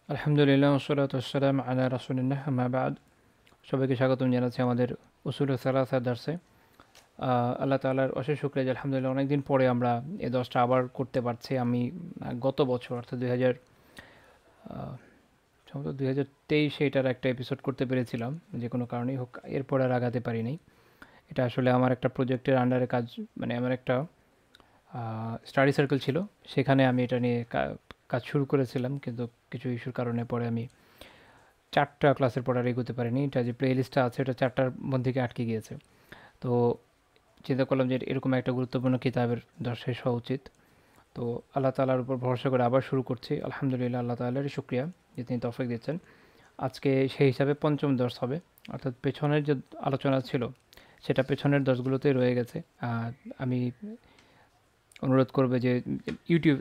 আলহামদুলিল্লাহ ওয়াসসালাতু ওয়াসসালামু আলা রাসূলিল্লাহ আম্মা বা'দ। সবাইকে স্বাগতম জানাচ্ছি আমাদের উসুল সালাসা দার্সে। আল্লাহ তাআলার অশেষ শুকরিয়া যে আলহামদুলিল্লাহ অনেকদিন পরে আমরা এই দশটা আবার করতে পারছি। আমি গত বছর অর্থাৎ 2023 এটার একটা এপিসোড করতে পেরেছিলাম, যে কোনো কারণেই হোক এরপর আর আগাতে পারি নাই। এটা আসলে আমার একটা প্রজেক্টের আন্ডারে কাজ, মানে আমার একটা স্টাডি সার্কেল ছিল, সেখানে আমি এটা নিয়ে কাজ শুরু করেছিলাম, কিন্তু কিছু ইস্যুর কারণে পরে আমি 4টা ক্লাসের পর আর এগোতে পারিনি। এটা যে প্লে লিস্টটা আছে এটা 4টার মধ্যে আটকে গিয়েছে। তো চিন্তা করলাম যে এরকম একটা গুরুত্বপূর্ণ কিতাবের দর শেষ হওয়া উচিত। তো আল্লাহ তাআলার উপর ভরসা করে আবার শুরু করছি। আলহামদুলিল্লাহ, আল্লাহ তাআলারই শুকরিয়া যে তিনি তৌফিক দিচ্ছেন। আজকে সেই হিসাবে পঞ্চম দর্স হবে, অর্থাৎ পেছনের যে আলোচনা ছিল সেটা পেছনের দর্সগুলোতেই রয়ে গেছে। আমি অনুরোধ করবে যে ইউটিউব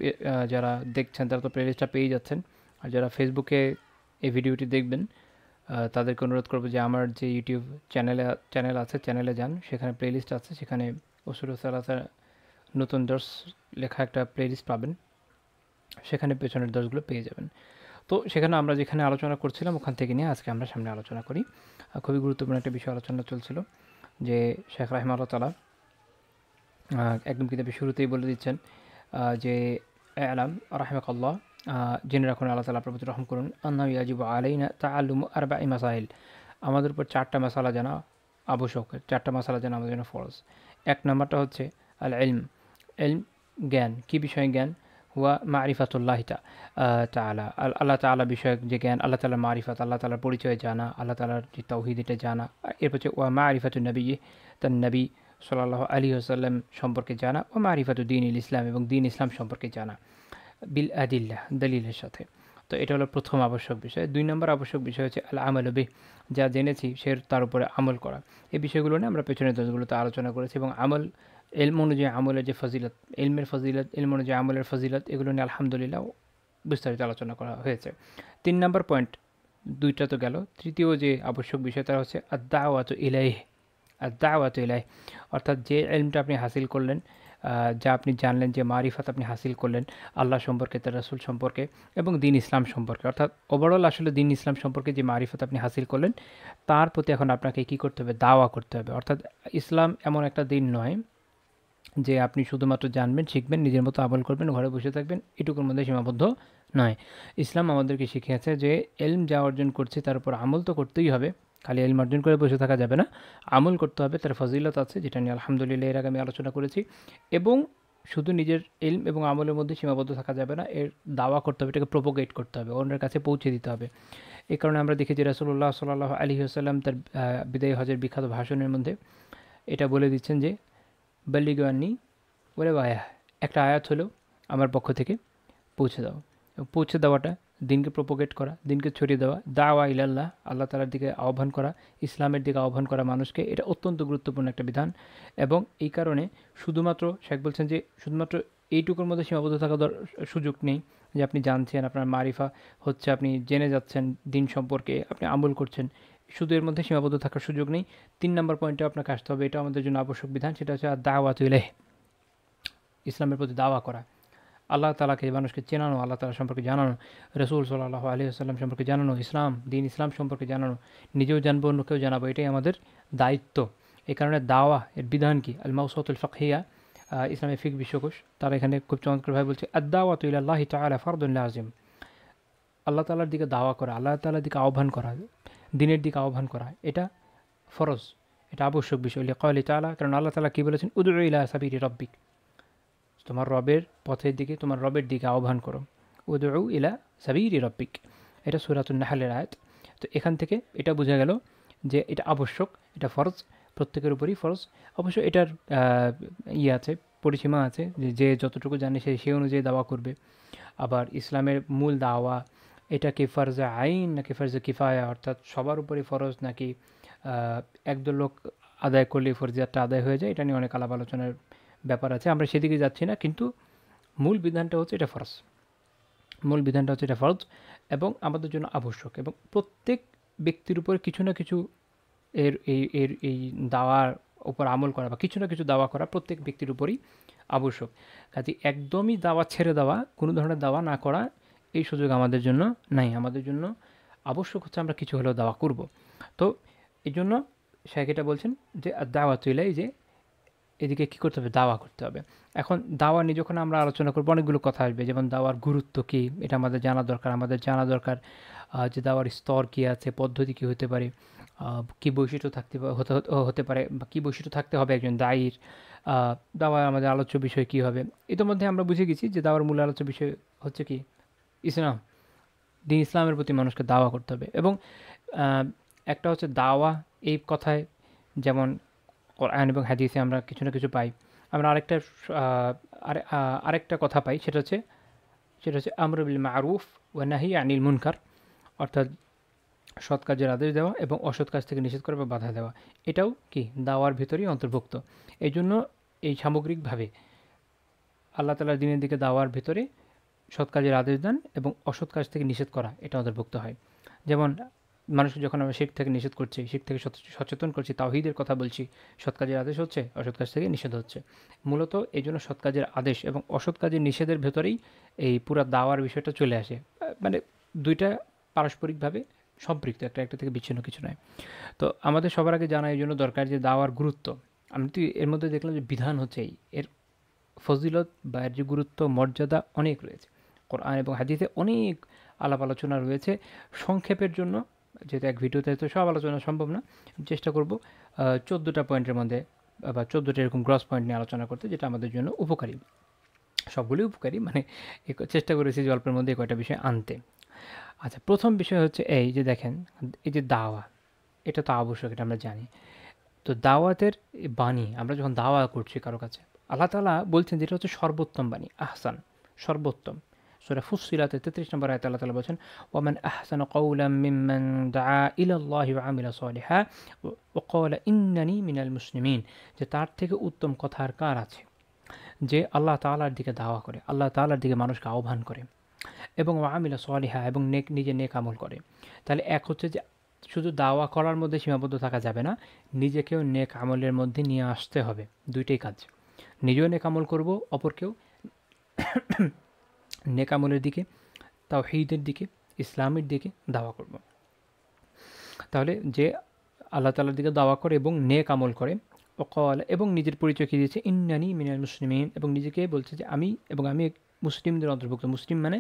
যারা দেখছেন তারা তো প্লেলিস্টটা পেয়ে যাচ্ছেন, আর যারা ফেসবুকে এই ভিডিওটি দেখবেন তাদেরকে অনুরোধ করবো যে আমার যে ইউটিউব চ্যানেল আছে, চ্যানেলে যান, সেখানে প্লেলিস্ট আছে, সেখানে উসুল সালাসার নতুন দর্স লেখা একটা প্লেলিস্ট পাবেন, সেখানে পেছনের দর্সগুলো পেয়ে যাবেন। তো সেখানে আমরা যেখানে আলোচনা করছিলাম ওখান থেকে নিয়ে আজকে আমরা সামনে আলোচনা করি। খুবই গুরুত্বপূর্ণ একটা বিষয় আলোচনা চলছিল, যে শেখ রাহিমাহুল্লাহ তাআলা একদম কিতাবের শুরুতেই বলে দিচ্ছেন যে আলাম রাহিমাকাল্লাহ, জেনে রাখুন, আল্লাহ তাআলা আপনার প্রতি রহম করুন, আন্নাহু ইয়াজিবু আলাইনা তাআল্লুমু আরবা'i মাসাইল, আমাদের উপর 4টা মাসালা জানা আবশ্যক, 4টা মাসালা জানা আমাদের জন্য ফরজ। এক নাম্বারটা হচ্ছে আল ইলম, ইলম জ্ঞান। কি বিষয়ে জ্ঞান? হুয়া মারিফাতুল্লাহ তাআলা, আল্লাহ তাআলা বিষয়ক যে জ্ঞান, আল্লাহ তাআলার মারিফাত, আল্লাহ তাআলার পরিচয় জানা, আল্লাহ তাআলার যে তাওহীদ এটা জানা। এরপর হচ্ছে ওয়া মারিফাতুন নবী, তার নবী সাল্লাল্লাহু আলাইহি ওয়াসাল্লাম সম্পর্কে জানা, ও মারিফাতু দীনিল ইসলাম, এবং দিন ইসলাম সম্পর্কে জানা, বিল আদিল্লাহ, দলিলের সাথে। তো এটা হলো প্রথম আবশ্যক বিষয়। 2 নম্বর আবশ্যক বিষয় হচ্ছে আল আমালু বিহ, যা জেনেছি সে তার উপরে আমল করা। এই বিষয়গুলো নিয়ে আমরা পেছনের দশগুলোতে আলোচনা করেছি, এবং আমল, এলম অনুযায়ী আমলের যে ফজিলত, এলমের ফজিলত, এলম অনুযায়ী আমলের ফজিলত, এগুলো নিয়ে আলহামদুলিল্লাহ বিস্তারিত আলোচনা করা হয়েছে। 3 নম্বর পয়েন্ট, 2টা তো গেল। তৃতীয় যে আবশ্যক বিষয় তার হচ্ছে আদ-দাওয়াতু ইলাইহি, আদ-দাওয়াতু ইলাইহি, অর্থাৎ যে ইলমটা আপনি হাসিল করলেন, যা আপনি জানলেন, যে মারিফাত আপনি হাসিল করলেন আল্লাহ সম্পর্কে, তার রাসূল সম্পর্কে এবং দিন ইসলাম সম্পর্কে, অর্থাৎ ওভারঅল আসলে দিন ইসলাম সম্পর্কে যে মারিফাত আপনি হাসিল করলেন, তার প্রতি এখন আপনাকে কী করতে হবে? দাওয়া করতে হবে। অর্থাৎ ইসলাম এমন একটা দিন নয় যে আপনি শুধুমাত্র জানবেন, শিখবেন, নিজের মতো আমল করবেন, ঘরে বসে থাকবেন, এটুকুর মধ্যে সীমাবদ্ধ নয়। ইসলাম আমাদেরকে শিখিয়েছে যে এলম যা অর্জন করছে তার উপর আমল তো করতেই হবে, খালি এলম অর্জন করে বসে থাকা যাবে না, আমল করতে হবে। তার ফজিলত আছে, যেটা নিয়ে আলহামদুলিল্লাহ এর আগে আমি আলোচনা করেছি। এবং শুধু নিজের এলম এবং আমলের মধ্যে সীমাবদ্ধ থাকা যাবে না, এর দাওয়া করতে হবে, এটাকে প্রোপোগেট করতে হবে, অন্যের কাছে পৌঁছে দিতে হবে। এই কারণে আমরা দেখি যে রাসূলুল্লাহ সাল্লাল্লাহু আলাইহি ওয়াসাল্লাম তার বিদায়ী হজের বিখ্যাত ভাষণের মধ্যে এটা বলে দিচ্ছেন যে বাল্লিগু আন্নী ওরে ভাইয়া, একটা আয়াত হলো আমার পক্ষ থেকে পৌঁছে দাও। এবং পৌঁছে দেওয়াটা, দিনকে প্রোপোগেট করা, দিনকে ছড়িয়ে দেওয়া, দাওয়া ইলাল্লাহ, আল্লাহ তাআলার দিকে আহ্বান করা, ইসলামের দিকে আহ্বান করা মানুষকে, এটা অত্যন্ত গুরুত্বপূর্ণ একটা বিধান। এবং এই কারণে শুধুমাত্র শেখ বলছেন যে শুধুমাত্র এইটুকুর মধ্যে সীমাবদ্ধ থাকার সুযোগ নেই, যে আপনি জানছেন, আপনার মারিফা হচ্ছে, আপনি জেনে যাচ্ছেন দিন সম্পর্কে, আপনি আমল করছেন, শুধু এর মধ্যে সীমাবদ্ধ থাকার সুযোগ নেই। 3 নম্বর পয়েন্টে আপনাকে আসতে হবে, এটা আমাদের জন্য আবশ্যক বিধান, সেটা হচ্ছে দাওয়াতু ইলাইহি, ইসলামের প্রতি দাওয়া করা, আল্লাহ তাআলাকে মানুষকে চেনানো, আল্লাহ তাআলা সম্পর্কে জানানো, রাসূল সাল্লাল্লাহু আলাইহি ওয়াসাল্লাম সম্পর্কে জানানো, ইসলাম, দিন ইসলাম সম্পর্কে জানানো, নিজেও জানবো, অন্যকেও জানাবো, এটাই আমাদের দায়িত্ব। এই কারণে দাওয়া এর বিধান কি? আল মাওসুআতুল ফাকহিয়া, ইসলামের ফিকহ বিশ্বকোষ, তারা এখানে খুব চমৎকারভাবে বলছে আদ-দাওয়াতু ইলাল্লাহি তাআলা ফারদুন লাযিম, আল্লাহ তাআলার দিকে দাওয়া করা, আল্লাহ তাআলার দিকে আহ্বান করা, দিনের দিকে আহ্বান করা, এটা ফরজ, এটা আবশ্যক বিষয়। লিকাওলি তাআলা, কারণ আল্লাহ তাআলা কি বলেছেন? উদউ ইলা সাবিলি রাব্বিক, তোমার রবের পথের দিকে, তোমার রবের দিকে আহ্বান করো। উদউ ইলা সাবিলি রাব্বিক, এটা সূরাতুন নাহলের আয়াত। তো এখান থেকে এটা বোঝা গেল যে এটা আবশ্যক, এটা ফরজ, প্রত্যেকের উপরই ফরজ। অবশ্য এটার আছে, পরিসীমা আছে, যে যে যতটুকু জানে সে অনুযায়ী দাওয়া করবে। আবার ইসলামের মূল দাওয়া, এটা কি ফরজে আইন নাকি ফরজে কিফায়া, অর্থাৎ সবার উপরই ফরজ, নাকি একদল লোক আদায় করলে ফরজিয়াতটা আদায় হয়ে যায়, এটা নিয়ে অনেক আলাপ আলোচনার ব্যাপার আছে, আমরা সেদিকে যাচ্ছি না। কিন্তু মূল বিধানটা হচ্ছে এটা ফরজ, মূল বিধানটা হচ্ছে এটা ফরজ এবং আমাদের জন্য আবশ্যক, এবং প্রত্যেক ব্যক্তির উপর কিছু না কিছু এই দাওয়ার উপর আমল করা বা কিছু না কিছু দাওয়া করা প্রত্যেক ব্যক্তির উপরই আবশ্যক। কাজে একদমই দাওয়া ছেড়ে দেওয়া, কোনো ধরনের দাওয়া না করা, এই সুযোগ আমাদের জন্য নাই। আমাদের জন্য আবশ্যক হচ্ছে আমরা কিছু হলেও দাওয়া করব। তো এই জন্য শাইখ এটা বলছেন যে দাওয়াত ইলাই, যে এদিকে কী করতে হবে, দাওয়া করতে হবে। এখন দাওয়া নিয়ে যখন আমরা আলোচনা করবো অনেকগুলো কথা আসবে, যেমন দাওয়ার গুরুত্ব কী এটা আমাদের জানা দরকার। আমাদের জানা দরকার যে দাওয়ার স্তর কী আছে, পদ্ধতি কী হতে পারে, কী বৈশিষ্ট্য হতে পারে, বা কী বৈশিষ্ট্য থাকতে হবে একজন দায়ীর। দাওয়ার আমাদের আলোচ্য বিষয় কী হবে। ইতিমধ্যে আমরা বুঝে গেছি যে দাওয়ার মূল আলোচ্য বিষয় হচ্ছে কি, ইসলাম। দিন ইসলামের প্রতি মানুষকে দাওয়া করতে হবে। এবং আহ, একটা হচ্ছে দাওয়া, এই কথায় যেমন কোরআন এবং হাদিসে আমরা কিছু না কিছু পাই, আমরা আহ, আরেকটা কথা পাই, সেটা হচ্ছে আমর বিল মারুফ ওয়া নাহি আনিল মুনকার, অর্থাৎ সৎ কাজের আদেশ দেওয়া এবং অসৎ কাজ থেকে নিষেধ করা বা বাধা দেওয়া। এটাও কি দাওয়ার ভিতরেই অন্তর্ভুক্ত। এই জন্য এই সামগ্রিকভাবে আল্লাহ তাআলার দ্বীনের দিকে দাওয়ার ভিতরে সৎ কাজের আদেশ দান এবং অসৎ কাজ থেকে নিষেধ করা এটা অন্তর্ভুক্ত হয়। যেমন মানুষকে যখন আমরা শিরক থেকে নিষেধ করছি, শিরক থেকে সচেতন করছি, তাওহীদের কথা বলছি, সৎ কাজের আদেশ হচ্ছে, অসৎ কাজ থেকে নিষেধ হচ্ছে। মূলত এই জন্য সৎ কাজের আদেশ এবং অসৎ কাজের নিষেধের ভেতরেই এই পুরা দাওয়ার বিষয়টা চলে আসে। মানে দুইটা পারস্পরিকভাবে সম্পৃক্ত, একটা থেকে বিচ্ছিন্ন কিছু নয়। তো আমাদের সবার আগে জানা এই জন্য দরকার যে দাওয়ার গুরুত্ব। আমি তো এর মধ্যে দেখলাম যে বিধান হচ্ছে এর ফজিলত বা এর যে গুরুত্ব মর্যাদা অনেক রয়েছে। কোরআন এবং হাদিসে অনেক আলাপ আলোচনা রয়েছে। সংক্ষেপের জন্য, যেহেতু এক ভিডিওতে তো সব আলোচনা সম্ভব না, চেষ্টা করব 14টা পয়েন্টের মধ্যে বা 14টা এরকম গ্রস পয়েন্ট নিয়ে আলোচনা করতে, যেটা আমাদের জন্য উপকারী। সবগুলোই উপকারী, মানে চেষ্টা করেছি যে অল্পের মধ্যে কয়টা বিষয় আনতে। আচ্ছা, প্রথম বিষয় হচ্ছে এই যে দেখেন, এই যে দাওয়া, এটা তো আবশ্যক, এটা আমরা জানি। তো দাওয়াতের বাণী আমরা যখন দাওয়া করছি কারো কাছে, আল্লাহ তাআলা বলছেন যেটা হচ্ছে সর্বোত্তম বাণী, আহসান, সর্বোত্তম। সূরা ফুসসিলাতে 33 নম্বর আয়াতে আল্লাহ তাআলা বলছেন, ওয়ামান আহসানু কাওলাম মিম্মান দাআ ইলাল্লাহি ওয়া আমিলা সলিহা ওয়া ক্বালা ইন্নানি মিনাল মুসলিমিন, যে তার থেকে উত্তম কথা আর কার আছে, যে আল্লাহ তাআলার দিকে দাওয়া করে, আল্লাহ তাআলার দিকে মানুষকে আহ্বান করে এবং ওয়া আমিলা সলিহা, এবং নিজে নেক আমল করে। তাহলে এক হচ্ছে যে শুধু দাওয়া করার মধ্যে সীমাবদ্ধ থাকা যাবে না, নিজেকেও নেক আমলের মধ্যে নিয়ে আসতে হবে। দুইটাই কাজ, নিজেও নেক আমল করব, অপরকেও নেক আমলের দিকে, তাওহীদের দিকে, ইসলামের দিকে দাওয়া করব। তাহলে যে আল্লাহ তাআলার দিকে দাওয়া করে এবং নেক আমল করে, অকল, এবং নিজের পরিচয় কি দিয়েছে, ইন্নানি মিনাল মুসলিমিন, এবং নিজেকে বলছে যে আমি মুসলিমদের অন্তর্ভুক্ত। মুসলিম মানে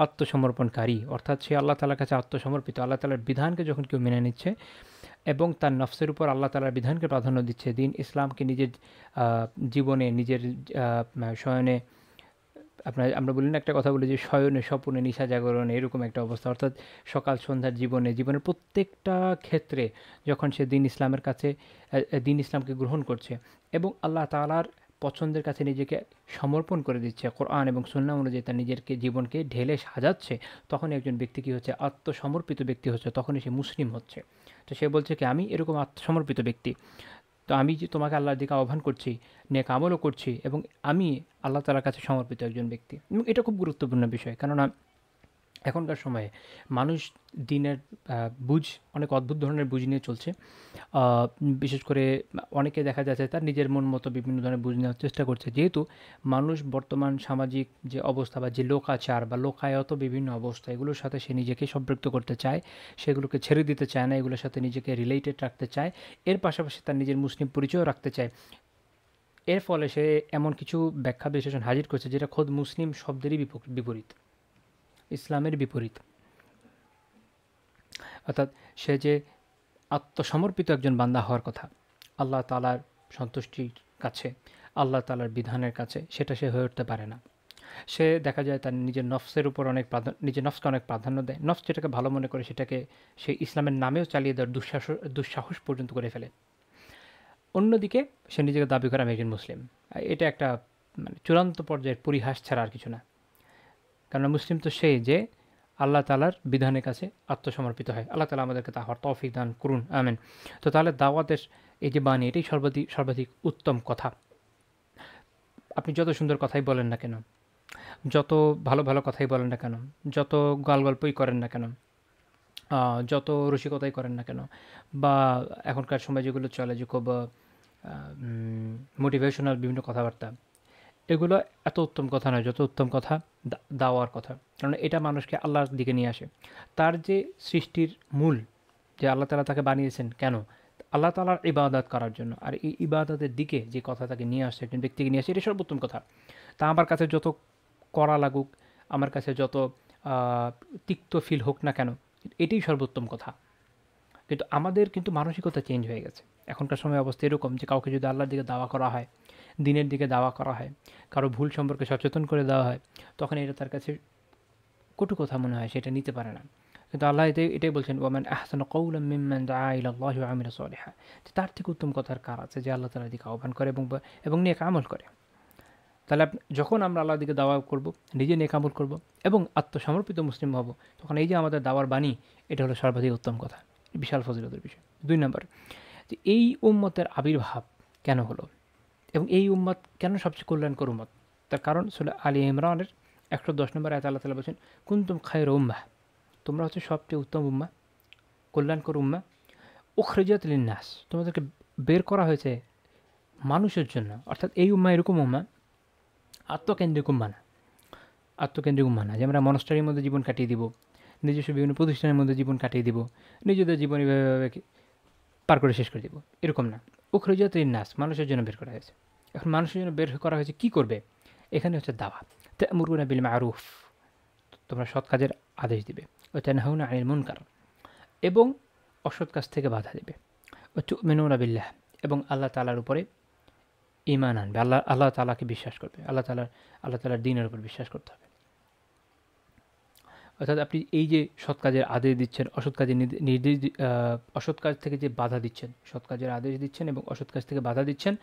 আত্মসমর্পণকারী, অর্থাৎ সে আল্লাহ তাআলার কাছে আত্মসমর্পিত। আল্লাহ তাআলার বিধানকে যখন কেউ মেনে নিচ্ছে এবং তার নফসের উপর আল্লাহ তাআলার বিধানকে প্রাধান্য দিচ্ছে, দিন ইসলামকে নিজের জীবনে, নিজের শয়নে, আমরা বলি না, একটা কথা বলি যে শয়নে স্বপনে নিশা জাগরণে, এরকম একটা অবস্থা। অর্থাৎ সকাল সন্ধ্যার জীবনের প্রত্যেকটা ক্ষেত্রে যখন সে দিন ইসলামকে গ্রহণ করছে এবং আল্লাহ তাআলার পছন্দের কাছে নিজেকে সমর্পণ করে দিচ্ছে, কোরআন এবং সুন্নাহ অনুযায়ী তার নিজের জীবনকে ঢেলে সাজাচ্ছে, তখন একজন ব্যক্তি কী হচ্ছে, আত্মসমর্পিত ব্যক্তি হচ্ছে, তখনই সে মুসলিম হচ্ছে। তো সে বলছে কি, আমি এরকম আত্মসমর্পিত ব্যক্তি, তো আমি যে তোমাকে আল্লাহর দিকে আহ্বান করছি, নেক আমলও করছি, এবং আমি আল্লাহ তাআলার কাছে সমর্পিত একজন ব্যক্তি। এবং এটা খুব গুরুত্বপূর্ণ বিষয়, কেননা এখনকার সময়ে মানুষ দিনের বুঝ, অনেক অদ্ভুত ধরনের বুঝ নিয়ে চলছে। বিশেষ করে অনেকে দেখা যাচ্ছে তার নিজের মন মতো বিভিন্ন ধরনের বুঝ নেওয়ার চেষ্টা করছে। যেহেতু মানুষ বর্তমান সামাজিক যে অবস্থা বা যে লোকাচার বা লোকায়ত বিভিন্ন অবস্থা, এগুলোর সাথে সে নিজেকে সম্পৃক্ত করতে চায়, সেগুলোকে ছেড়ে দিতে চায় না, এগুলোর সাথে নিজেকে রিলেটেড রাখতে চায়, এর পাশাপাশি তার নিজের মুসলিম পরিচয়ও রাখতে চায়। এর ফলে সে এমন কিছু ব্যাখ্যা বিশ্লেষণ হাজির করছে যেটা খোদ মুসলিম শব্দেরই বিপরীত, ইসলামের বিপরীত। অর্থাৎ সে যে আত্মসমর্পিত একজন বান্দা হওয়ার কথা আল্লাহ তাআলার সন্তুষ্টির কাছে, আল্লাহ তাআলার বিধানের কাছে, সেটা সে হয়ে উঠতে পারে না। সে দেখা যায় তার নিজের নফসের উপর নিজের নফসকে অনেক প্রাধান্য দেয়। নফস যেটাকে ভালো মনে করে সেটাকে সে ইসলামের নামেও চালিয়ে দেওয়ার দুঃসাহস পর্যন্ত করে ফেলে। অন্যদিকে সে নিজেকে দাবি করে আমি একজন মুসলিম। এটা একটা মানে চূড়ান্ত পর্যায়ের পরিহাস ছাড়া আর কিছু না। কারণ মুসলিম তো সেই যে আল্লাহ তাআলার বিধানের কাছে আত্মসমর্পিত হয়। আল্লাহ তাআলা আমাদেরকে তা হওয়ার তৌফিক দান করুন, আমিন। তো তাহলে দাওয়াতের এই যে বাণী, এটাই সর্বাধিক উত্তম কথা। আপনি যত সুন্দর কথাই বলেন না কেন, যত ভালো ভালো কথাই বলেন না কেন, যত গল্পই করেন না কেন, যত রসিকতাই করেন না কেন, বা এখনকার সময় যেগুলো চলে যে খুব মোটিভেশনাল বিভিন্ন কথাবার্তা, এগুলো এত উত্তম কথা নয় যত উত্তম কথা দাওয়ার কথা, কারণ এটা মানুষকে আল্লাহর দিকে নিয়ে আসে। তার যে সৃষ্টির মূল, যে আল্লাহ তাআলা তাকে বানিয়েছেন কেন? আল্লাহ তাআলার ইবাদত করার জন্য। আর এই ইবাদতের দিকে যে কথা তাকে নিয়ে আসছে, একজন ব্যক্তিকে নিয়ে আসে, এটা সর্বোত্তম কথা। তা আমার কাছে যত কড়া লাগুক, আমার কাছে যত তিক্ত ফিল হোক না কেন, এটাই সর্বোত্তম কথা। কিন্তু আমাদের কিন্তু মানসিকতা চেঞ্জ হয়ে গেছে। এখনকার সময় অবস্থা এরকম যে কাউকে যদি আল্লাহর দিকে দাওয়া করা হয়, দিনের দিকে দাওয়া করা হয়, কারো ভুল সম্পর্কে সচেতন করে দেওয়া হয়, তখন এটা তার কাছে কটু কথা মনে হয়, সেটা নিতে পারে না। কিন্তু আল্লাহ এটাই বলছেন, ওয়ামান আহসানু কাওলাম মিম্মান দাআ ইলাল্লাহি ওয়া আমিলা সলিহা, যে তার থেকে উত্তম কথার কার আছে যে আল্লাহ তাআলার দিকে আহ্বান করে এবং নেক আমল করে। তাহলে যখন আমরা আল্লাহর দিকে দাওয়া করব, নিজে নেক আমল করব এবং আত্মসমর্পিত মুসলিম হব, তখন এই যে আমাদের দাওয়ার বাণী, এটা হলো সর্বাধিক উত্তম কথা, বিশাল ফজিলতের বিষয়। ২ নাম্বার, যে এই উম্মতের আবির্ভাব কেন হলো এবং এই উম্মত কেন সবচেয়ে কল্যাণকর উম্মত, তার কারণ সূরা আলী ইমরানের ১১০ নম্বর আয়াতে আল্লাহ তাআলা বলছেন, কুনতুম খায়রা উম্মাহ, তোমরা হচ্ছে সবচেয়ে উত্তম উম্মাহ, কল্যাণকর উম্মাহ, উখরিজাত লিন্নাস, তোমাদেরকে বের করা হয়েছে মানুষের জন্য। অর্থাৎ এই উম্মাহ এরকম উম্মাহ, আত্মকেন্দ্রিক উম্মাহ না, আত্মকেন্দ্রিক উম্মাহ না যে আমরা মনস্টারির মধ্যে জীবন কাটিয়ে দিব, নিজস্ব বিভিন্ন প্রতিষ্ঠানের মধ্যে জীবন কাটিয়ে দিব, নিজেদের জীবন এভাবে পার করে শেষ করে দিব, এরকম না। উখরিজাত লিন্নাস, মানুষের জন্য বের করা হয়েছে। এখন মানুষের জন্য বের করা হয়েছে কি করবে? এখানে হচ্ছে দাওয়া। তা'মুরুনা বিল মা'রুফ, তোমরা সৎ কাজের আদেশ দিবে, ওয়া তানহাউনা আনিল মুনকার, এবং অসৎ কাজ থেকে বাধা দিবে, ওয়া তু'মিনুনা বিল্লাহ, এবং আল্লাহ তাআলার উপরে ঈমান আনবে, আল্লাহ তাআলাকে বিশ্বাস করবে, আল্লাহ তাআলার দ্বীনের উপর বিশ্বাস করতে হবে। অর্থাৎ আপনি এই যে সৎ কাজের আদেশ দিচ্ছেন, অসৎ কাজের নির্দেশ অসৎ কাজ থেকে যে বাধা দিচ্ছেন, সৎ কাজের আদেশ দিচ্ছেন এবং অসৎ কাজ থেকে বাধা দিচ্ছেন,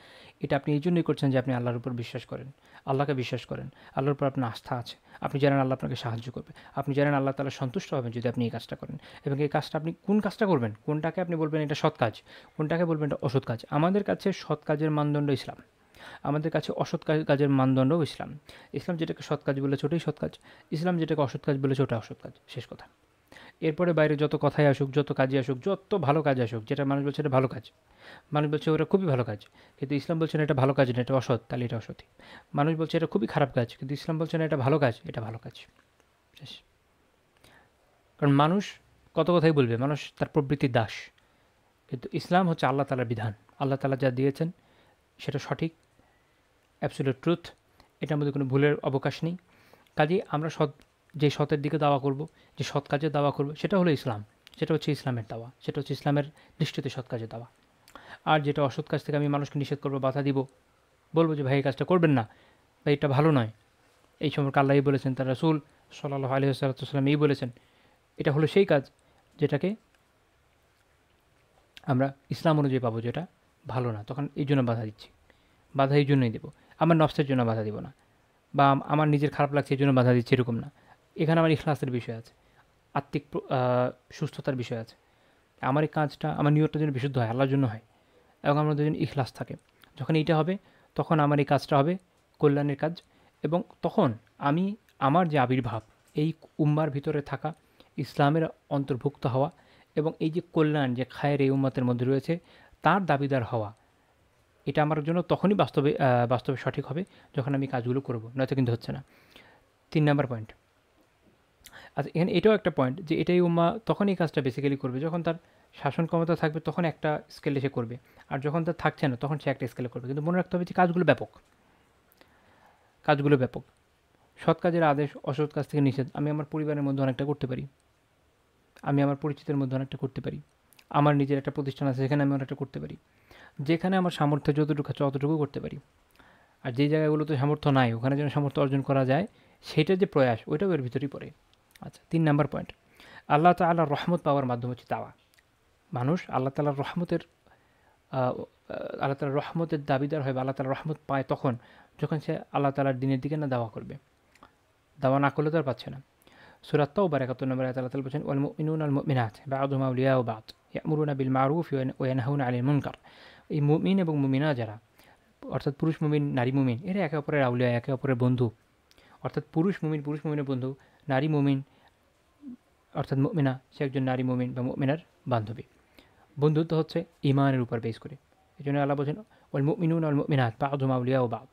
এটা আপনি এই জন্যই করছেন যে আপনি আল্লাহর উপর বিশ্বাস করেন, আল্লাহকে বিশ্বাস করেন, আল্লাহর উপর আপনার আস্থা আছে, আপনি জানেন আল্লাহ আপনাকে সাহায্য করবে, আপনি জানেন আল্লাহ তাআলা সন্তুষ্ট হবেন যদি আপনি এই কাজটা করেন। এবং এই কাজটা আপনি কোন কাজটা করবেন, কোনটাকে আপনি বলবেন এটা সৎ কাজ, কোনটাকে বলবেন এটা অসৎ কাজ। আমাদের কাছে সৎ কাজের মানদণ্ড ইসলাম, আমাদের কাছে অসৎ কাজের মানদণ্ডও ইসলাম। ইসলাম যেটাকে সৎ কাজ বলেছে ওটাই সৎ কাজ, ইসলাম যেটাকে অসৎ কাজ বলেছে ওটা অসৎ কাজ, শেষ কথা। এরপরে বাইরে যত কথাই আসুক, যত কাজে আসুক, যত ভালো কাজ আসুক, যেটা মানুষ বলছে এটা ভালো কাজ, মানুষ বলছে ওটা খুবই ভালো কাজ, কিন্তু ইসলাম বলছে না এটা ভালো কাজ না, এটা অসৎ, তাহলে এটা অসৎই। মানুষ বলছে এটা খুবই খারাপ কাজ, কিন্তু ইসলাম বলছে না এটা ভালো কাজ, এটা ভালো কাজ, শেষ। কারণ মানুষ কত কথাই বলবে, মানুষ তার প্রবৃত্তির দাস, কিন্তু ইসলাম হচ্ছে আল্লাহ তাআলার বিধান, আল্লাহ তাআলা যা দিয়েছেন সেটা সঠিক, অ্যাবসলিউট ট্রুথ, এটার মধ্যে কোনো ভুলের অবকাশ নেই। কাজেই আমরা যে সতের দিকে দাওয়া করব, যে সৎ কাজের দাওয়া করব, সেটা হলো ইসলাম, সেটা হচ্ছে ইসলামের দাওয়া, সেটা হচ্ছে ইসলামের দৃষ্টিতে সৎ কাজের দাওয়া। আর যেটা অসৎ কাজ থেকে আমি মানুষকে নিষেধ করবো, বাধা দিব, বলবো যে ভাই এই কাজটা করবেন না, ভাই এটা ভালো নয়, এই সম্পর্কে আল্লাহই বলেছেন, তার রাসূল সাল্লাল্লাহু আলাইহি ওয়াসাল্লাম এই বলেছেন, এটা হলো সেই কাজ যেটাকে আমরা ইসলাম অনুযায়ী পাবো যেটা ভালো না, তখন এই জন্য বাধা দিচ্ছি, বাধা এই জন্যই দেবো। আমার নফসের জন্য বাধা দিব না, বা আমার নিজের খারাপ লাগছে এই জন্য বাধা দিচ্ছি, এরকম না। এখানে আমার ইখলাসের বিষয় আছে, আত্মিক সুস্থতার বিষয় আছে। আমার এই কাজটা, আমার নিয়তটা যেন বিশুদ্ধ হয়, আল্লাহর জন্য হয়, এবং আমাদের যেন ইখলাস থাকে। যখন এইটা হবে, তখন আমার এই কাজটা হবে কল্যাণের কাজ, এবং তখন আমি আমার যে আবির্ভাব, এই উম্মার ভিতরে থাকা, ইসলামের অন্তর্ভুক্ত হওয়া, এবং এই যে কল্যাণ যে খায়ের এই উম্মাতের মধ্যে রয়েছে, তার দাবিদার হওয়া, এটা আমার জন্য তখনই বাস্তবে সঠিক হবে যখন আমি কাজগুলো করব, নয়তো কিন্তু হচ্ছে না। ৩ নাম্বার পয়েন্ট। আচ্ছা, এখানে এটাও একটা পয়েন্ট যে এটাই উম্মাহ তখন এই কাজটা বেসিক্যালি করবে যখন তার শাসন ক্ষমতা থাকবে, তখন একটা স্কেলে সে করবে, আর যখন তার থাকছে না তখন সে একটা স্কেলে করবে। কিন্তু মনে রাখতে হবে যে কাজগুলো ব্যাপক, কাজগুলো ব্যাপক। সৎ কাজের আদেশ, অসৎ কাজ থেকে নিষেধ আমি আমার পরিবারের মধ্যে অনেকটা করতে পারি, আমি আমার পরিচিতের মধ্যে অনেকটা করতে পারি, আমার নিজের একটা প্রতিষ্ঠান আছে সেখানে আমি অনেকটা করতে পারি, যেখানে আমার সামর্থ্য যতটুকু আছে অতটুকু করতে পারি। আর যে জায়গাগুলোতে সামর্থ্য নাই, ওখানে যেন সামর্থ্য অর্জন করা যায়, সেটার যে প্রয়াস, ওইটাও এর ভিতরেই পড়ে। আচ্ছা, ৩ নাম্বার পয়েন্ট, আল্লাহ তাআলার রহমত পাওয়ার মাধ্যম হচ্ছে দাওয়া। মানুষ আল্লাহ তাআলার রহমতের আল্লাহ তাআলার রহমতের দাবিদার হয়, বা আল্লাহ তাআলার রহমত পায় তখন যখন সে আল্লাহ তাআলার দ্বীনের দিকে না দাওয়া করবে। দাওয়া না করলে তো আর পাচ্ছে না। সূরা তাওবার ৭১ নম্বর আয়াতে আল্লাহ তাআলা বলেছেন, ওয়াল মুমিনুনা ওয়াল মুমিনাত বা'দুহুম আউলিয়াউ বা'দ ইয়া'মুরুনা বিল মা'রুফ ওয়া ইয়ানহাউনা আনিল মুনকার। এই মুমিন এবং মুমিনা যারা, অর্থাৎ পুরুষ মুমিন, নারী মুমিন, এরা একে অপরের আউলিয়া, একে অপরের বন্ধু। অর্থাৎ পুরুষ মুমিনের বন্ধু, নারী মুমিন অর্থাৎ মুমিনা, সে একজন নারী মুমিন বা মুমিনার বান্ধবী। বন্ধুত্ব হচ্ছে ঈমানের উপর বেস করে। এই জন্য আল্লাহ বলছেন, ওয়াল মুমিনুনা ওয়াল মুমিনাত বা'দুহুম আউলিয়াউ বা'দ।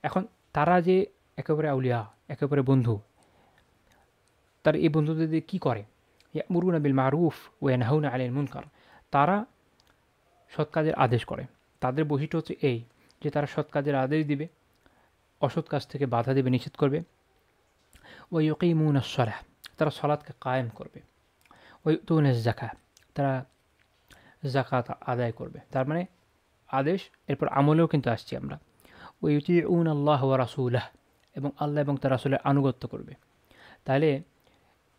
এখন তারা যে একেবারে আউলিয়া, একেবারে বন্ধু, তার এই বন্ধুদের দিয়ে কী করে? ইয়ামুরুনা বিল মারুফ ওয়া ইয়ানহাউনা আনিল মুনকার, তারা সৎ কাজের আদেশ করে। তাদের বৈশিষ্ট্য হচ্ছে এই যে তারা সৎ কাজের আদেশ দিবে, অসৎ কাজ থেকে বাধা দেবে, নিষেধ করবে। ওয়া ইউকিমুনাস সালাহ, তারা সালাতকে কায়েম করবে। ওয়া ইউতুনাজ যাকাত, তারা যাকাত আদায় করবে। তার মানে আদেশ, এরপর আমলেও কিন্তু আসছি আমরা। ওয়া ইউতিউনা আল্লাহ ওয়া রাসূলাহ, এবং আল্লাহ এবং তার রাসূলের আনুগত্য করবে। তাহলে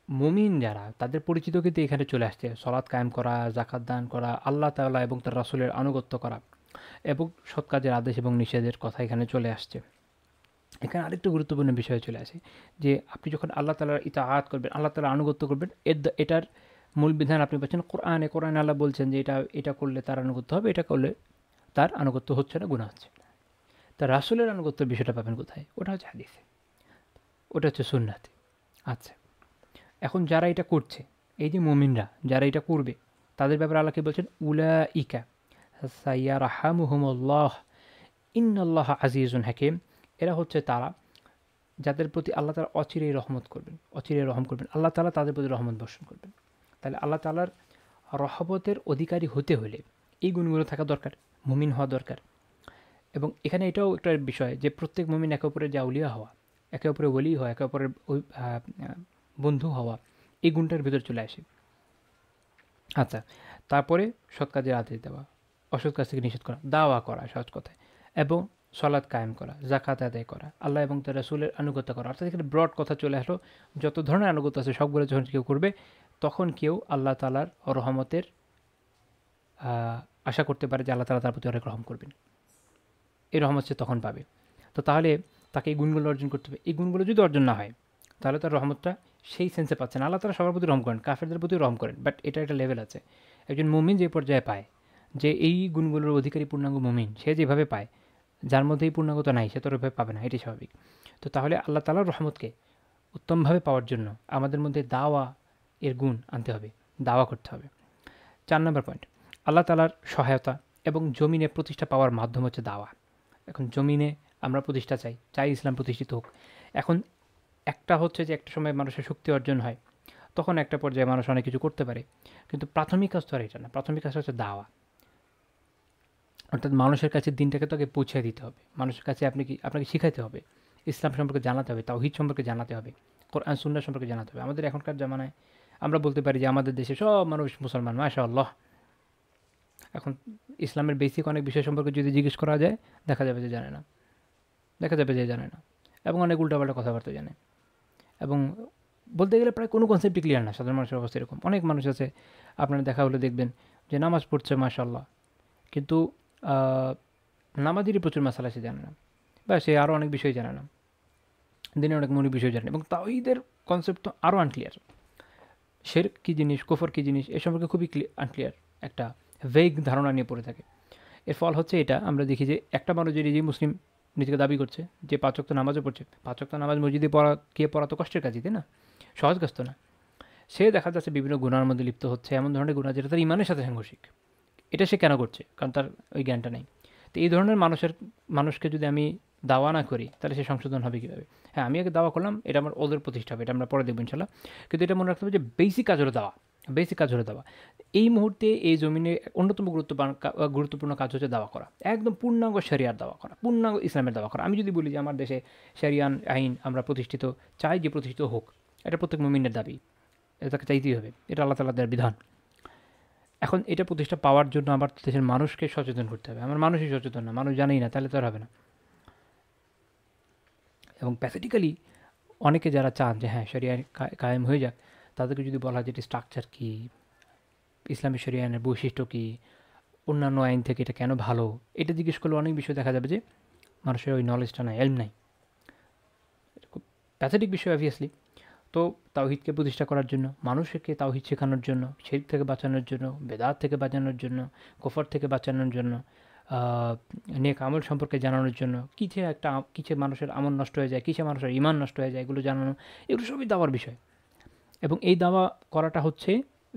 মুমিন যারা, তাদের পরিচিত কিন্তু এখানে চলে আসছে, সালাত কায়েম করা, যাকাত দান করা, আল্লাহ তাআলা এবং তার রাসূলের আনুগত্য করা, এবং সৎ কাজের আদেশ এবং নিষেধের কথা এখানে চলে আসছে। এখানে আরেকটা গুরুত্বপূর্ণ বিষয় চলে আসে যে আপনি যখন আল্লাহ তাআলার ইতাআত করবেন, আল্লাহ তাআলার আনুগত্য করবেন, এটার মূল বিধান আপনি পাচ্ছেন কোরআনে। কোরআনে আল্লাহ বলছেন যে এটা করলে তার আনুগত্য হবে, এটা করলে তার আনুগত্য হচ্ছে না, গুনাহ হচ্ছে। তার রাসূলের আনুগত্যের বিষয়টা পাবেন কোথায়? ওটা হচ্ছে হাদিসে, ওটা হচ্ছে সুন্নাতে। আচ্ছা, এখন যারা এটা করছে, এই যে মুমিনরা যারা এটা করবে, তাদের ব্যাপারে আল্লাহ কি বলছেন? উলাইকা সাইয়ারহামুহুমুল্লাহ ইন্নাল্লাহা আজিজুন হাকীম। এরা হচ্ছে তারা যাদের প্রতি আল্লাহ তাআলা অচিরেই রহমত করবেন, অচিরেই রহম করবেন। আল্লাহ তাআলা তাদের প্রতি রহমত বর্ষণ করবেন। তাহলে আল্লাহ তাআলার রহমতের অধিকারী হতে হলে এই গুণগুলো থাকা দরকার, মুমিন হওয়া দরকার। এবং এখানে এটাও একটা বিষয় যে প্রত্যেক মুমিন একে অপরের যে আউলিয়া হওয়া, একে অপরের ওলি হওয়া, একে অপরের বন্ধু হওয়া, এই গুণটার ভিতর চলে আসে। আচ্ছা, তারপরে সৎ কাজের আদেশ দেওয়া, অসৎ কাজ থেকে নিষেধ করা, দাওয়া করা সহজ কথায়, এবং সলাৎ কায়েম করা, জাকাত আদায় করা, আল্লাহ এবং তার রাসূলের আনুগত্য করা। অর্থাৎ এখানে ব্রড কথা চলে আসলো, যত ধরনের আনুগত্য আছে সবগুলো যখন কেউ করবে, তখন কেউ আল্লাহ তাআলার রহমতের আশা করতে পারে যে আল্লাহ তাআলা তার প্রতি অনেক রহম করবেন। এই রহমত সে তখন পাবে। তো তাহলে তাকে এই গুণগুলো অর্জন করতে হবে। এই গুণগুলো যদি অর্জন না হয়, তাহলে তার রহমতটা সেই সেন্সে পাচ্ছে না। আল্লাহ তাআলা সবার প্রতি রহম করেন, কাফেরদের প্রতিও রহম করেন, বাট এটা একটা লেভেল আছে। একজন মুমিন যে পর্যায়ে পায়, যে এই গুণগুলোর অধিকারী পূর্ণাঙ্গ মুমিন, সে যেভাবে পায়, যার মধ্যে এই পূর্ণাঙ্গতা নাই, সে তো ওইভাবে পাবে না, এটাই স্বাভাবিক। তো তাহলে আল্লাহ তাআলার রহমতকে উত্তমভাবে পাওয়ার জন্য আমাদের মধ্যে দাওয়া এর গুণ আনতে হবে, দাওয়া করতে হবে। 4 নম্বর পয়েন্ট, আল্লাহ তাআলার সহায়তা এবং জমিনে প্রতিষ্ঠা পাওয়ার মাধ্যম হচ্ছে দাওয়া। এখন জমিনে আমরা প্রতিষ্ঠা চাই, চাই ইসলাম প্রতিষ্ঠিত হোক। এখন একটা হচ্ছে যে একটা সময় মানুষের শক্তি অর্জন হয়, তখন একটা পর্যায়ে মানুষ অনেক কিছু করতে পারে, কিন্তু প্রাথমিক কাজ তো আর এটা না। প্রাথমিক কাজ হচ্ছে দাওয়া, অর্থাৎ মানুষের কাছে দিনটাকে তাকে পৌঁছে দিতে হবে। মানুষের কাছে আপনাকে শিখাইতে হবে, ইসলাম সম্পর্কে জানাতে হবে, তাওহীদ সম্পর্কে জানাতে হবে, কোরআন সুন্নাহ সম্পর্কে জানাতে হবে। আমাদের এখনকার জামানায় আমরা বলতে পারি যে আমাদের দেশে সব মানুষ মুসলমান, মাশাআল্লাহ। এখন ইসলামের বেসিক অনেক বিষয় সম্পর্কে যদি জিজ্ঞেস করা যায়, দেখা যাবে যে জানে না, দেখা যাবে যে জানে না, এবং অনেক উল্টাপাল্টা কথাবার্তা জানে। এবং বলতে গেলে প্রায় কোনো কনসেপ্টই ক্লিয়ার না। সাধারণ মানুষের অবস্থা এরকম। অনেক মানুষ আছে, আপনারা দেখা হলে দেখবেন যে নামাজ পড়ছে মাশাআল্লাহ, কিন্তু নামাজেরই প্রচুর মাসালা সে জানে না, বা সে আরও অনেক বিষয় জানে না, দিনে অনেক মৌলিক বিষয় জানে না। এবং তাওহীদের কনসেপ্ট তো আরও আনক্লিয়ার। শিরক কী জিনিস, কুফর কী জিনিস, এ সম্পর্কে খুবই আনক্লিয়ার, একটা ভেগ ধারণা নিয়ে পড়ে থাকে। এর ফল হচ্ছে এটা, আমরা দেখি যে একটা মানুষ যে নিজেই মুসলিম নিজেকে দাবি করছে, যে 5 ওয়াক্ত নামাজও পড়ছে, 5 ওয়াক্ত নামাজ মসজিদে পড়া তো কষ্টের কাজই, তাই না? সহজ কাজ তো না। সে দেখা যাচ্ছে বিভিন্ন গুনার মধ্যে লিপ্ত হচ্ছে, এমন ধরনের গুনাহ যেটা তার ইমানের সাথে সাংঘর্ষিক। এটা সে কেন করছে? কারণ তার ওই জ্ঞানটা নেই। তো এই ধরনের মানুষকে যদি আমি দাওয়া না করি, তাহলে সে সংশোধন হবে কীভাবে? হ্যাঁ, আমি আগে দাওয়া করলাম, এটা আমার ওদের প্রতিষ্ঠা হবে, এটা আমরা পরে দেখব ইনশাল্লাহ। কিন্তু এটা মনে রাখতে হবে যে বেসিক কাজ হলো দাওয়া, বেসিক কাজ হলো দাওয়া। এই মুহূর্তে এই জমিনে অন্যতম গুরুত্বপূর্ণ কাজ হচ্ছে দাওয়া করা, একদম পূর্ণাঙ্গ শরিয়ার দাওয়া করা, পূর্ণাঙ্গ ইসলামের দাওয়া করা। আমি যদি বলি যে আমার দেশে শরিয়ান আইন আমরা প্রতিষ্ঠিত চাই, যে প্রতিষ্ঠিত হোক, এটা প্রত্যেক মুমিনের দাবি, এটা তাকে চাইতেই হবে, এটা আল্লাহ তাআলার দেওয়ার বিধান। এখন এটা প্রতিষ্ঠা পাওয়ার জন্য আমার দেশের মানুষকে সচেতন করতে হবে। আমার মানুষই সচেতন না, মানুষ জানেই না, তাহলে তো আর হবে না। এবং প্যাথেটিক্যালি অনেকে যারা চান যে হ্যাঁ শরিয়া কায়েম হয়ে যাক, তাদেরকে যদি বলা হয় যে এটি স্ট্রাকচার কী, ইসলামী শরিয়া আইনের বৈশিষ্ট্য কী, অন্যান্য আইন থেকে এটা কেন ভালো, এটা জিজ্ঞেস করলে অনেক বিষয় দেখা যাবে যে মানুষের ওই নলেজটা নাই, এলম নাই। খুব প্যাথেটিক বিষয় অবভিয়াসলি। তো তাওহীদকে প্রতিষ্ঠা করার জন্য, মানুষকে তাওহীদ শেখানোর জন্য, শিরক থেকে বাঁচানোর জন্য, বেদাত থেকে বাঁচানোর জন্য, কুফর থেকে বাঁচানোর জন্য, নেক আমল সম্পর্কে জানানোর জন্য, কিসে মানুষের আমল নষ্ট হয়ে যায়, কিসে মানুষের ঈমান নষ্ট হয়ে যায়, এগুলো জানানো, এগুলো সবই দাওয়ার বিষয়। এবং এই দাওয়া করাটা হচ্ছে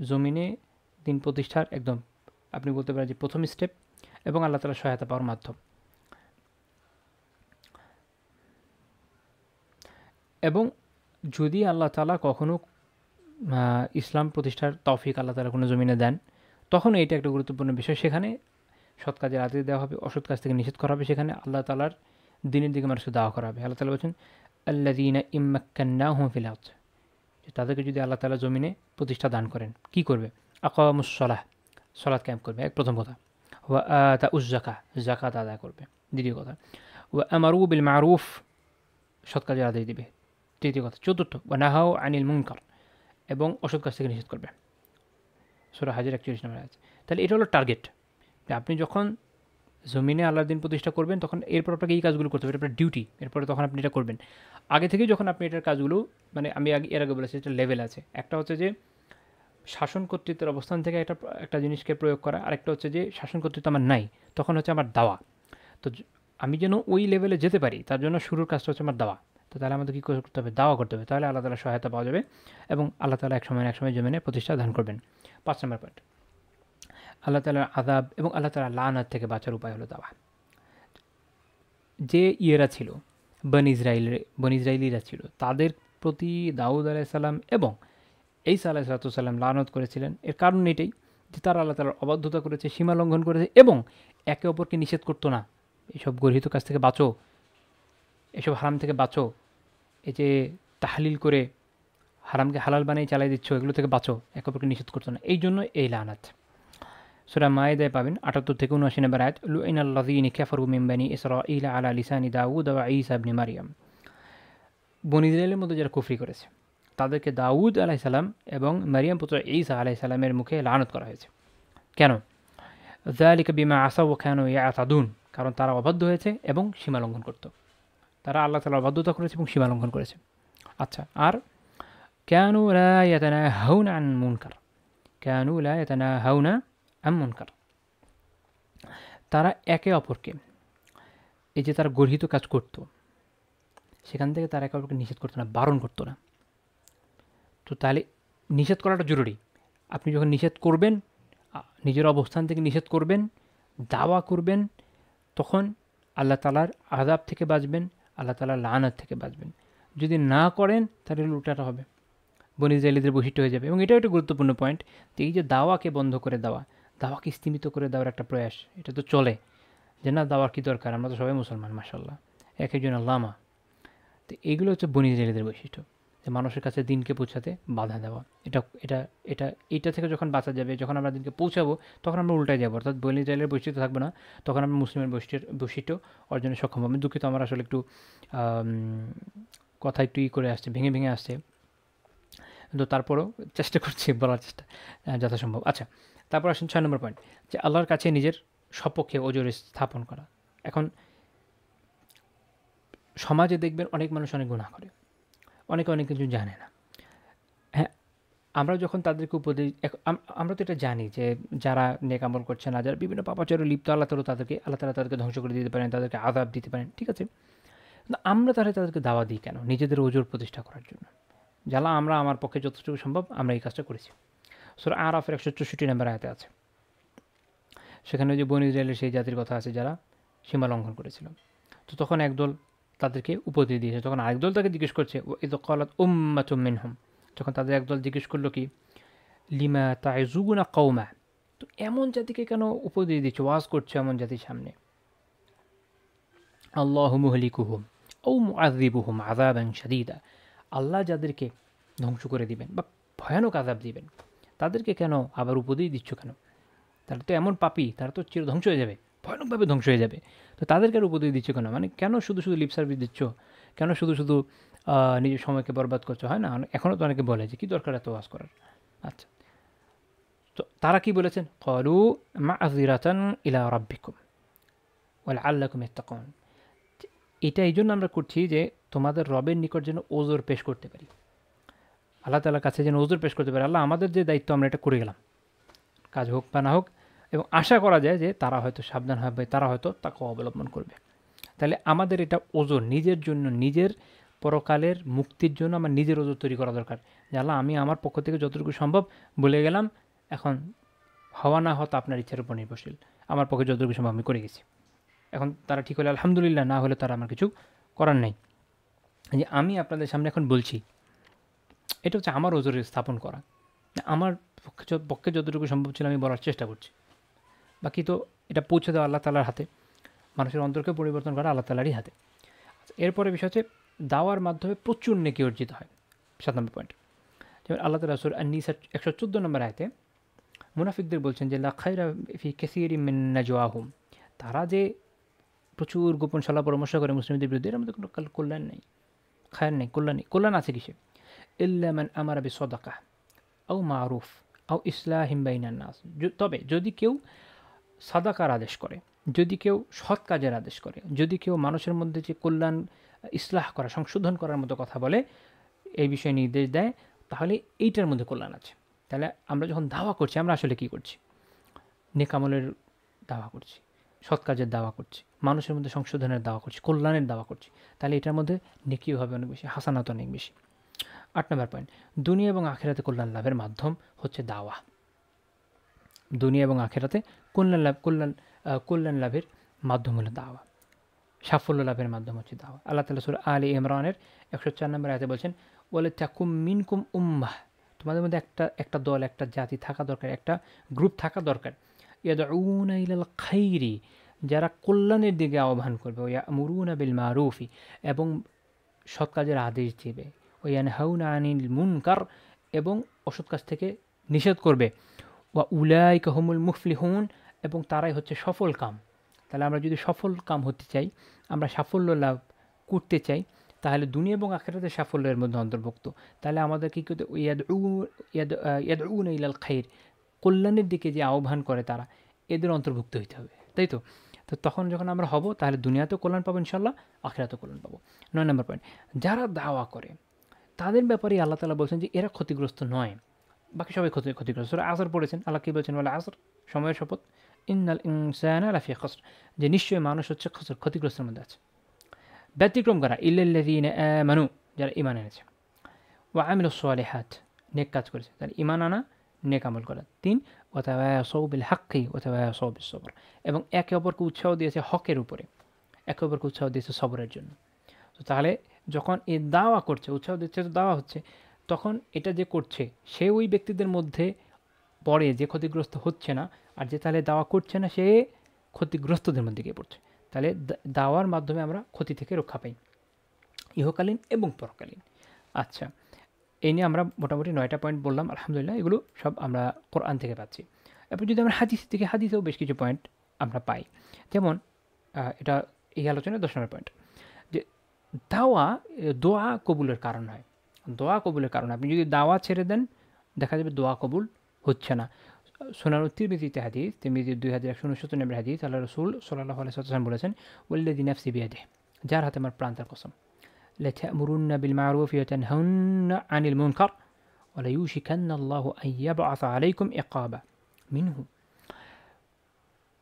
জমিনে দিন প্রতিষ্ঠার একদম, আপনি বলতে পারেন যে প্রথম স্টেপ, এবং আল্লাহ তাআলার সহায়তা পাওয়ার মাধ্যম। এবং যদি আল্লাহ তাআলা কখনো ইসলাম প্রতিষ্ঠার তৌফিক আল্লাহ তাআলা কোনো জমিনে দেন, তখন এইটা একটা গুরুত্বপূর্ণ বিষয়। সেখানে সৎ কাজের আদেশ দেওয়া হবে, অসৎ কাজ থেকে নিষেধ করা হবে। সেখানে আল্লাহ তাআলার দিনের দিকে মানুষকে দাওয়া করা হবে। আল্লাহ তাআলা বলছেন, আল্লাযীনা ইম্মাক্কান্নাহুম ফিল আরদ, তাদেরকে যদি আল্লাহ তাআলা জমিনে প্রতিষ্ঠা দান করেন, কি করবে? আকামুস সালাহ, সালাত কায়েম করবে, এক প্রথম কথা। ওয়া আতাউজ যাকাহ, যাকাত আদায় করবে, দ্বিতীয় কথা। ওয়া আমারু বিল মারুফ, সৎ কাজের আদেশ দিবে, তৃতীয় কথা। চতুর্থ, ওয়া নাহাউ আনিল মুনকার, এবং অসৎ কাজ থেকে নিষেধ করবে। সূরা হাজের 41 নম্বর আয়াত। তাহলে এটা হলো টার্গেট। আপনি যখন জমিনে আল্লাহর দিন প্রতিষ্ঠা করবেন, তখন এরপর আপনাকে এই কাজগুলো করতে হবে, এটা আপনার ডিউটি। এরপরে তখন আপনি এটা করবেন। আগে থেকেই যখন আপনি এটার কাজগুলো, মানে আমি এর আগে বলেছি, এটা লেভেল আছে। একটা হচ্ছে যে শাসন কর্তৃত্বের অবস্থান থেকে একটা জিনিসকে প্রয়োগ করা, আরেকটা হচ্ছে যে শাসন কর্তৃত্ব আমার নাই, তখন হচ্ছে আমার দাওয়া। তো আমি যেন ওই লেভেলে যেতে পারি, তার জন্য শুরুর কাজটা হচ্ছে আমার দাওয়া। তো তাহলে আমাদের কী করতে হবে? দাওয়া করতে হবে। তাহলে আল্লাহ তাআলার সহায়তা পাওয়া যাবে এবং আল্লাহ তাআলা এক সময় জমিনে প্রতিষ্ঠা দান করবেন। 5 নম্বর পয়েন্ট, আল্লাহ তাআলার আযাব এবং আল্লাহ তাআলার লানত থেকে বাঁচার উপায় হলো দাওয়া। যে ইয়েরা ছিল, বনি ইসরাইলিরা ছিল, তাদের প্রতি দাউদ আলাইহিস সালাম এবং ঈসা আলাইহিস সালাম লানত করেছিলেন। এর কারণ এটাই যে তারা আল্লাহ তাআলার অবাধ্যতা করেছে, সীমা লঙ্ঘন করেছে এবং একে অপরকে নিষেধ করতো না, এসব গর্হিত কাজ থেকে বাঁচো, এসব হারাম থেকে বাঁচো, এই যে তাহলিল করে হারামকে হালাল বানিয়ে চালাই দিচ্ছ, এগুলো থেকে বাঁচো, একে অপরকে নিষেধ করতো না। এই জন্য এই লানাত। সূরা মায়েদায় পাবেন 78 থেকে 79 নম্বর আয়াত, লুইনাল্লাযীনা কাফারু মিন বানি ইসরাঈলা আলা লিসানি দাউদ ওয়া ঈসা ইবনে মারইয়াম। বনী ইসরাইলের মধ্যে যারা কুফরি করেছে, তাদেরকে দাউদ আলাইহিস সালাম এবং মারিয়াম পুত্র ঈসা আলাইহিস সালামের মুখে লানত করা হয়েছে। কেন? যালিকা বিমা আসাউ ওয়া কানু ইয়াতাদুন, কারণ তারা অবাধ্য হয়েছে এবং সীমা লঙ্ঘন করত। তারা আল্লাহ তাআলার অবাধ্যতা করেছে এবং সীমা লঙ্ঘন করেছে। আচ্ছা, আর কানু লা ইয়াতানাহাউনা আন মুনকার, কানু লা ইয়াতানাহাউনা আন মুনকার, তারা একে অপরকে, এই যে তারা গর্হিত কাজ করত, সেখান থেকে তারা একে অপরকে নিষেধ করতো না, বারণ করতো না। তো তাহলে নিষেধ করাটা জরুরি। আপনি যখন নিষেধ করবেন, নিজের অবস্থান থেকে নিষেধ করবেন, দাওয়া করবেন, তখন আল্লাহ তাআলার আযাব থেকে বাঁচবেন, আল্লাহ তাআলার লানত থেকে বাঁচবেন। যদি না করেন, তাহলে উল্টাটা হবে, বনী ইসরাঈলীদের বৈশিষ্ট্য হয়ে যাবে। এবং এটাও একটা গুরুত্বপূর্ণ পয়েন্ট যে এই যে দাওয়াকে বন্ধ করে দেওয়া, দাওয়াকে স্তীমিত করে দেওয়ার একটা প্রয়াস, এটা তো চলে যে না, দাওয়ার কী দরকার, আমরা তো সবাই মুসলমান, মাশাআল্লাহ, এক একজন আল্লামা। তো এইগুলো হচ্ছে বনী ইসরাঈলীদের বৈশিষ্ট্য, যে মানুষের কাছে দিনকে পৌঁছাতে বাধা দেওয়া। এটা এটা এটা এইটা থেকে যখন বাঁচা যাবে, যখন আমরা দিনকে পৌঁছাবো, তখন আমরা উল্টায় যাবো, অর্থাৎ বনী ইসরাঈলের বৈশিষ্ট্য থাকবে না, তখন আমরা মুসলিমের বৈশিষ্ট্য অর্জনে সক্ষম হবো। দুঃখিত, আমার আসলে একটু কথা একটু করে আসছে, ভেঙে ভেঙে আসছে, কিন্তু তারপরেও চেষ্টা করছি বলার চেষ্টা যথাসম্ভব। আচ্ছা, তারপর আসেন 6 নম্বর পয়েন্ট, যে আল্লাহর কাছে নিজের সপক্ষে ওজর স্থাপন করা। এখন সমাজে দেখবেন অনেক মানুষ অনেক গুনাহ করে, অনেকে অনেক কিছু জানে না। হ্যাঁ, আমরা যখন তাদেরকে উপদেশ, আমরা তো এটা জানি যে যারা নেক আমল করছে না, যারা বিভিন্ন পাপাচারে লিপ্ত, আল্লাহ তাআলা তাদেরকে ধ্বংস করে দিতে পারেন, তাদেরকে আযাব দিতে পারেন, ঠিক আছে। কিন্তু আমরা তাহলে তাদেরকে দাওয়া দিই কেন? নিজেদের ওজর প্রতিষ্ঠা করার জন্য। যারা আমরা আমার পক্ষে যতটুকু সম্ভব আমরা এই কাজটা করেছি। সূরা আরাফের 164 নম্বর আয়াতে আছে, সেখানে যে বনী ইসরাঈলের সেই জাতির কথা আছে যারা সীমা লঙ্ঘন করেছিল। তো তখন একদল তাদেরকে উপদেশ দিয়েছে, তখন আরেক দল তাকে জিজ্ঞেস করছে, ইয ক্বালাত উম্মাতুম মিনহুম, যখন তাদের একদল জিজ্ঞেস করলো কি, লিমা তাইজুনা কওমা, তো এমন জাতিকে কেন উপদেশ দিচ্ছ, ওয়াজ করছো এমন জাতির সামনে। আল্লাহু মুহলিকুহুম আও মুআযযিবুহুম আযাবান শাদীদা, আল্লাহ যাদেরকে ধ্বংস করে দিবেন বা ভয়ানক আযাব দিবেন, তাদেরকে কেন আবার উপদেশ দিচ্ছ কেন? তারা তো এমন পাপী, তারা তো চির ধ্বংস হয়ে যাবে, ভয়ানকভাবে ধ্বংস হয়ে যাবে। তো তাদেরকে আর উপদেশ দিচ্ছ কেন? মানে কেন শুধু শুধু লিপ সার্ভিস দিচ্ছ, কেন শুধু শুধু নিজের সময়কে বরবাদ করছো? হয় না, এখনও তো অনেকে বলে যে কী দরকার এত ওয়াজ করার। আচ্ছা, তো তারা কি বলেছেন? ক্বালু মা'যিরাতান ইলা রাব্বিকুম ওয়া লাআল্লাকুম তাত্তাকুন, এটা এই জন্য আমরা করছি যে তোমাদের রবের নিকট যেন ওজর পেশ করতে পারি, আল্লাহ তাআলার কাছে যেন ওজর পেশ করতে পারি। আল্লাহ আমাদের যে দায়িত্ব আমরা এটা করে গেলাম, কাজ হোক বা না হোক, এবং আশা করা যায় যে তারা হয়তো সাবধান হবে, তারা হয়তো তাকওয়া অবলম্বন করবে। তাহলে আমাদের এটা ওজর, নিজের জন্য, নিজের পরকালের মুক্তির জন্য আমার নিজের ওজর তৈরি করা দরকার। যে আল্লাহ, আমি আমার পক্ষ থেকে যতটুকু সম্ভব বলে গেলাম, এখন হওয়া না হওয়া আপনার ইচ্ছার উপর নির্ভরশীল, আমার পক্ষে যতটুকু সম্ভব আমি করে গেছি। এখন তারা ঠিক হলে আলহামদুলিল্লাহ, না হলে তারা আমার কিছু করার নেই। যে আমি আপনাদের সামনে এখন বলছি, এটা হচ্ছে আমার ওজোরে স্থাপন করা। আমার পক্ষে যতটুকু সম্ভব ছিল আমি বলার চেষ্টা করছি। বাকি তো এটা পৌঁছে দেওয়া আল্লাহ তাআলার হাতে, মানুষের অন্তরকে পরিবর্তন করা আল্লাহ তাআলারই হাতে। এরপরে বিষয় হচ্ছে দাওয়ার মাধ্যমে প্রচুর নেকি অর্জিত হয়। 7 নম্বর পয়েন্ট, যেমন আল্লাহ তাআলা সূরা আন-নিসা 114 নম্বর আয়াতে মুনাফিকদের বলছেন যে লা খায়রা ফি কাসীরিম মিন নাজওয়াহুম, তারা যে প্রচুর গোপন সলা পরামর্শ করে মুসলিমদের বিরুদ্ধে, এর মধ্যে কোনো কল্যাণ নেই, খায়ের নেই, কল্যাণ নেই। কল্যাণ আছে কিসে? ইল্লা মান আমারা বিসদাকাহ আও মারুফ আও ইসলাহিম বাইনান নাস, তবে যদি কেউ সাদাকার আদেশ করে, যদি কেউ সৎ কাজের আদেশ করে, যদি কেউ মানুষের মধ্যে যে কল্যাণ, ইসলাহ করা, সংশোধন করার মতো কথা বলে, এই বিষয়ে নির্দেশ দেয়, তাহলে এইটার মধ্যে কল্যাণ আছে। তাহলে আমরা যখন দাওয়া করছি, আমরা আসলে কী করছি? নেকামলের দাওয়া করছি, সৎ কাজের দাওয়া করছি, মানুষের মধ্যে সংশোধনের দাওয়া করছি, কল্যাণের দাওয়া করছি, তাহলে এটার মধ্যে নেকিও হবে অনেক বেশি, হাসানাত অনেক বেশি। 8 নম্বর পয়েন্ট, দুনিয়া এবং আখেরাতে কল্যাণ লাভের মাধ্যম হচ্ছে দাওয়া। দুনিয়া এবং আখেরাতে কল্যাণ লাভের মাধ্যম হলো দাওয়া, সাফল্য লাভের মাধ্যম হচ্ছে দাওয়া। আল্লাহ তাআলা সূরা আলে ইমরানের 104 নম্বর আয়াতে বলছেন, ওয়ালা তাকুম মিনকুম উম্মাহ, তোমাদের মধ্যে একটা দল, একটা জাতি থাকা দরকার, একটা গ্রুপ থাকা দরকার, ইয়াদউনা ইলাল খাইরি, যারা কল্যাণের দিকে আহ্বান করবে, ওয়া ইয়ামুরুনা বিল মারুফি, এবং সৎ কাজের আদেশ দিবে, ওয়া ইয়ানহাউনা আনিল মুনকার, এবং অসৎ কাজ থেকে নিষেধ করবে, ওয়া উলাইকা হুমুল মুফলিহুন, এবং তারাই হচ্ছে সফল কাম। তাহলে আমরা যদি সফল কাম হতে চাই, আমরা সাফল্য লাভ করতে চাই, তাহলে দুনিয়া এবং আখিরাতের সাফল্যের মধ্যে অন্তর্ভুক্ত। তাহলে আমাদের কী করতে, ইয়াদউনা ইলাল খাইর, কল্যাণের দিকে যে আহ্বান করে তারা, এদের অন্তর্ভুক্ত হইতে হবে, তাই তো? তো তখন যখন আমরা হব, তাহলে দুনিয়াতেও কল্যাণ পাবো ইনশাল্লাহ, আখিরাতেও কল্যাণ পাবো। 9 নম্বর পয়েন্ট, যারা দাওয়া করে তাদের ব্যাপারে আল্লাহ তাআলা বলছেন যে এরা ক্ষতিগ্রস্ত নয়, বাকি সবাই ক্ষতিগ্রস্ত। সূরা আসর পড়েছেন, আল্লাহ কী বলছেন? ওয়াল আসর, সময়ের শপথ, ইন্নাল ইনসানা লাফি খসর, যে নিশ্চয়ই মানুষ হচ্ছে ক্ষতিগ্রস্তের মধ্যে আছে। ব্যতিক্রম করা ইল্লাল্লাযীনা আমানু, যারা ঈমান এনেছে, ওয়া আমিলুস সালিহাত, নেক কাজ করেছে, তার ঈমান আনা, নেক আমল করা। 3, ওয়া তাওয়াসাউ বিল হাক্কি ওয়া তাওয়াসাউ বিস সবর, এবং একে অপরকে উৎসাহ দিয়েছে হকের উপরে, একে অপরকে উৎসাহ দিয়েছে সবরের জন্য। তো তাহলে যখন এ দাওয়া করছে, উৎসাহ দিচ্ছে, তো দাওয়া হচ্ছে, তখন এটা যে করছে সে ওই ব্যক্তিদের মধ্যে পড়ে যে ক্ষতিগ্রস্ত হচ্ছে না, আর যে তাহলে দাওয়া করছে না সে ক্ষতিগ্রস্তদের মধ্যে গিয়ে পড়ছে। তাহলে দাওয়ার মাধ্যমে আমরা ক্ষতি থেকে রক্ষা পাই, ইহকালীন এবং পরকালীন। আচ্ছা, এই নিয়ে আমরা মোটামুটি 9টা পয়েন্ট বললাম, আলহামদুলিল্লাহ। এগুলো সব আমরা কোরআন থেকে পাচ্ছি। এরপর যদি আমরা হাদিস থেকে, হাদিসেও বেশ কিছু পয়েন্ট আমরা পাই। যেমন এটা এই আলোচনায় 10 নম্বর পয়েন্ট, যে দাওয়া দোয়া কবুলের কারণ হয়। দোয়া কবুলের কারণ, আপনি যদি দাওয়া ছেড়ে দেন, দেখা যাবে দোয়া কবুল হচ্ছে না। সুনান তিরমিজিতে হাদিস, তিরমিজি 2169 নম্বর হাদিস, আল্লাহ রাসূল সাল্লাল্লাহু আলাইহি ওয়াসাল্লাম বলেছেন, ওয়াল্লাযী নাফসি বিয়াদিহি, যার হাতে আমার প্রাণ, তার কসম, লাতা'মুরুন্না বিল মা'রুফি ওয়া তানহাউন্না আনিল মুনকার ওয়া লাইউশিকান্না আল্লাহু আন ইয়াবআসা আলাইকুম ইকাবা মিনহু,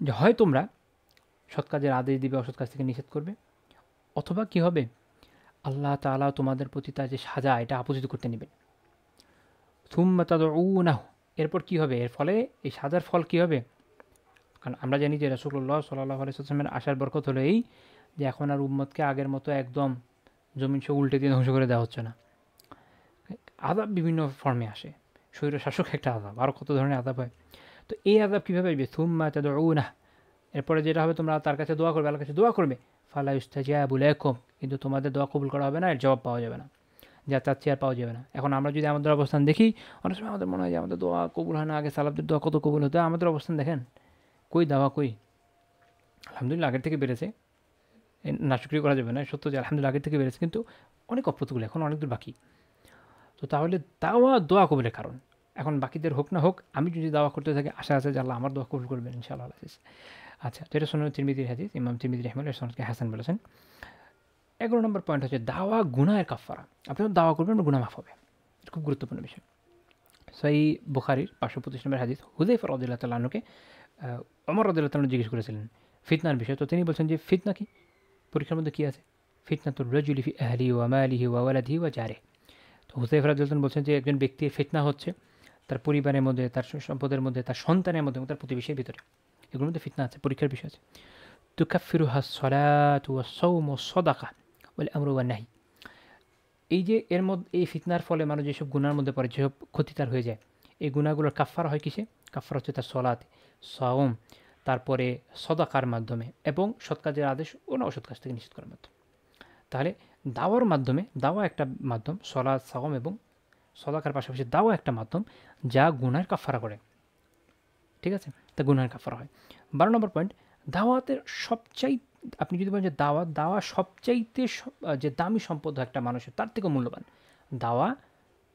যে হয় তোমরা সৎ কাজের আদেশ দিবে, অসৎ কাজ থেকে নিষেধ করবে, অথবা কি হবে, আল্লাহ তাআলা তোমাদের প্রতি তার যে সাজা, এটা আপসিত করতে নেবেন। সুম্মা তাদউনাহু, এরপর কি হবে, এর ফলে এই সাজার ফল কি হবে? কারণ আমরা জানি যে রাসূলুল্লাহ সাল্লাল্লাহু আলাইহি ওয়াসাল্লামের আসার বরকত হলো এই, যে এখন আর উম্মতকে আগের মতো একদম জমিন সে উল্টে দিয়ে ধ্বংস করে দেওয়া হচ্ছে না। আযাব বিভিন্ন ফর্মে আসে, স্বৈর শাসক একটা আযাব, আরও কত ধরনের আযাব হয়। তো এই আযাব কীভাবে আসবে? সুম্মা তাদউনাহু, এরপরে যেটা হবে, তোমরা তার কাছে দোয়া করবে, আল্লাহর কাছে দোয়া করবে, ফালা ইউস্তাজাবু লাকুম, কিন্তু তোমাদের দোয়া কবুল করা হবে না, এর জবাব পাওয়া যাবে না, যা চাচ্ছি আর পাওয়া যাবে না। এখন আমরা যদি আমাদের অবস্থান দেখি, অনেক সময় আমাদের মনে হয় যে আমাদের দোয়া কবুল হয় না, আগে সালাফদের দোয়া কত কবুল হতো, আমাদের অবস্থান দেখেন, কই দাওয়া কই। আলহামদুলিল্লাহ আগের থেকে বেড়েছে, নাশুকরি করা যাবে না, সত্য যে আলহামদুলিল্লাহ আগের থেকে বেড়েছে, কিন্তু অনেক অপ্রতুল, এখন অনেক দূর বাকি। তো তাহলে দাওয়া দোয়া কবুলের কারণ। এখন বাকিদের হোক না হোক, আমি যদি দাওয়া করতে থাকি, আশা আছে যে আল্লাহ আমার দোয়া কবুল করবেন ইনশাআল্লাহ। আচ্ছা, তো এটা সুনান তিরমিজির হাদিস, ইমাম তিরমিজি রাহিমাহুল্লাহ সনদকে হাসান বলেছেন। 11 নম্বর পয়েন্ট হচ্ছে দাওয়া গুনাহের কাফারা। আপনি যখন দাওয়া করবেন, আপনার গুনাহ মাফ হবে, এটা খুব গুরুত্বপূর্ণ বিষয়। সহিহ বুখারীর 525 নম্বর হাদিস, হুযায়ফা রাদিয়াল্লাহু তাআলা আনহুকে ওমর রাদিয়াল্লাহু তাআলা জিজ্ঞেস করেছিলেন ফিতনার বিষয়, তো তিনি বলছেন যে ফিতনা কি, পরীক্ষার মধ্যে কী আছে? ফিতনাতুর রাজুলি ফি আহলিহি ওয়া মালিহি ওয়া ওয়ালাদিহি ওয়া জারিহি। তো হুযায়ফা রাদিয়াল্লাহু তাআলা বলছেন যে একজন ব্যক্তির ফিতনা হচ্ছে তার পরিবারের মধ্যে, তার সম্পদের মধ্যে, তার সন্তানের মধ্যে এবং তার প্রতিবেশীর ভিতরে, এগুলোর মধ্যে ফিতনা আছে, পরীক্ষার বিষয় আছে। তুকাফিরুহা সালাতু ওয়াস সাওমু ওয়াস সাদাকা ওয়াল আমরু ওয়ান নাহি, এই যে এর মধ্যে এই ফিতনার ফলে মানুষ যেসব গুনার মধ্যে পড়ে, যেসব ক্ষতি তার হয়ে যায়, এই গুনাহগুলোর কাফফারা হয় কিসে? কাফফারা হচ্ছে তার সলাত, সাওম, তারপরে সদাকার মাধ্যমে এবং সৎ কাজের আদেশ ও অসৎ কাজ থেকে নিষেধ করার মাধ্যমে। তাহলে দাওয়ার মাধ্যমে, দাওয়া একটা মাধ্যম, সলাত, সাওম এবং সদাকার পাশাপাশি দাওয়া একটা মাধ্যম যা গুনাহের কাফফারা করে। ঠিক আছে? তা গুনাহের কাফারা হয়। 12 নম্বর পয়েন্ট, দাওয়াতের সবচাই আপনি যদি বলেন যে দাওয়া সবচাইতে যে দামি সম্পদ একটা মানুষের তার থেকেও মূল্যবান। দাওয়া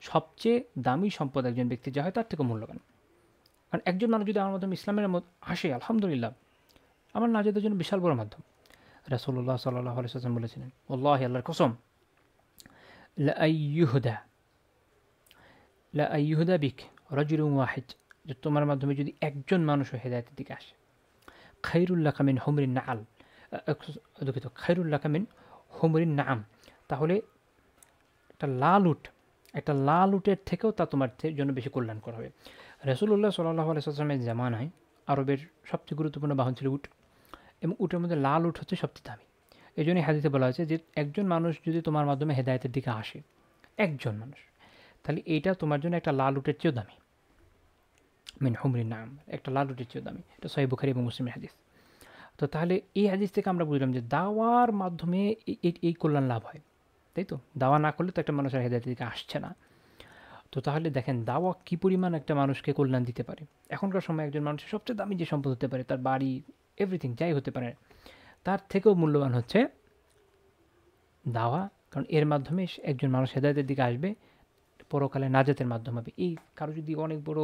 সবচেয়ে দামি সম্পদ একজন ব্যক্তি যা হয় তার থেকেও মূল্যবান। কারণ একজন মানুষ যদি আমার মাধ্যমে ইসলামের আসে, আলহামদুলিল্লাহ, আমার নাজাতের জন্য বিশাল বড় মাধ্যম। রাসূলুল্লাহ সাল্লাল্লাহু আলাইহি ওয়াসাল্লাম বলেছিলেন, ওয়াল্লাহি আল্লাহর কসম, লা আইয়ুহদা লা আইয়ুহদা বিক রাজুলুন ওয়াহিদ, যে তোমার মাধ্যমে যদি একজন মানুষও হেদায়েতের দিকে আসে, খাইরুল্লাকা মিন হুমরিন নাআল, দুঃখিত, খাইরুল্লাকা মিন হুমরিন নাআম, তাহলে একটা লাল উটের থেকেও তা তোমার জন্য বেশি কল্যাণকর হবে। রাসূলুল্লাহ সাল্লাল্লাহু আলাইহি ওয়াসাল্লামের জামানায় আরবের সবচেয়ে গুরুত্বপূর্ণ বাহন ছিল উট, এবং উটের মধ্যে লাল উট হচ্ছে সবচেয়ে দামি। এই জন্যই হাদিসে বলা হয়েছে যে একজন মানুষ যদি তোমার মাধ্যমে হেদায়েতের দিকে আসে, একজন মানুষ, তাহলে এইটা তোমার জন্য একটা লাল উটের চেয়েও দামি। মিন হুমরিন নাআম, একটা লাল উটের চেয়েও দামি। এটা সহিহ বুখারী এবং মুসলিমের হাদিস। তো তাহলে এই হাদিস থেকে আমরা বুঝলাম যে দাওয়ার মাধ্যমে এই কল্যাণ লাভ হয়, তাই তো? দাওয়া না করলে তো একটা মানুষের হেদায়েতের দিকে আসছে না। তো তাহলে দেখেন দাওয়া কী পরিমাণ একটা মানুষকে কল্যাণ দিতে পারে। এখনকার সময় একজন মানুষের সবচেয়ে দামি যে সম্পদ হতে পারে, তার বাড়ি, এভরিথিং যাই হতে পারে, তার থেকেও মূল্যবান হচ্ছে দাওয়া। কারণ এর মাধ্যমে একজন মানুষ হেদায়েতের দিকে আসবে, পরকালে নাজাতের মাধ্যম হবে। এই কারো যদি অনেক বড়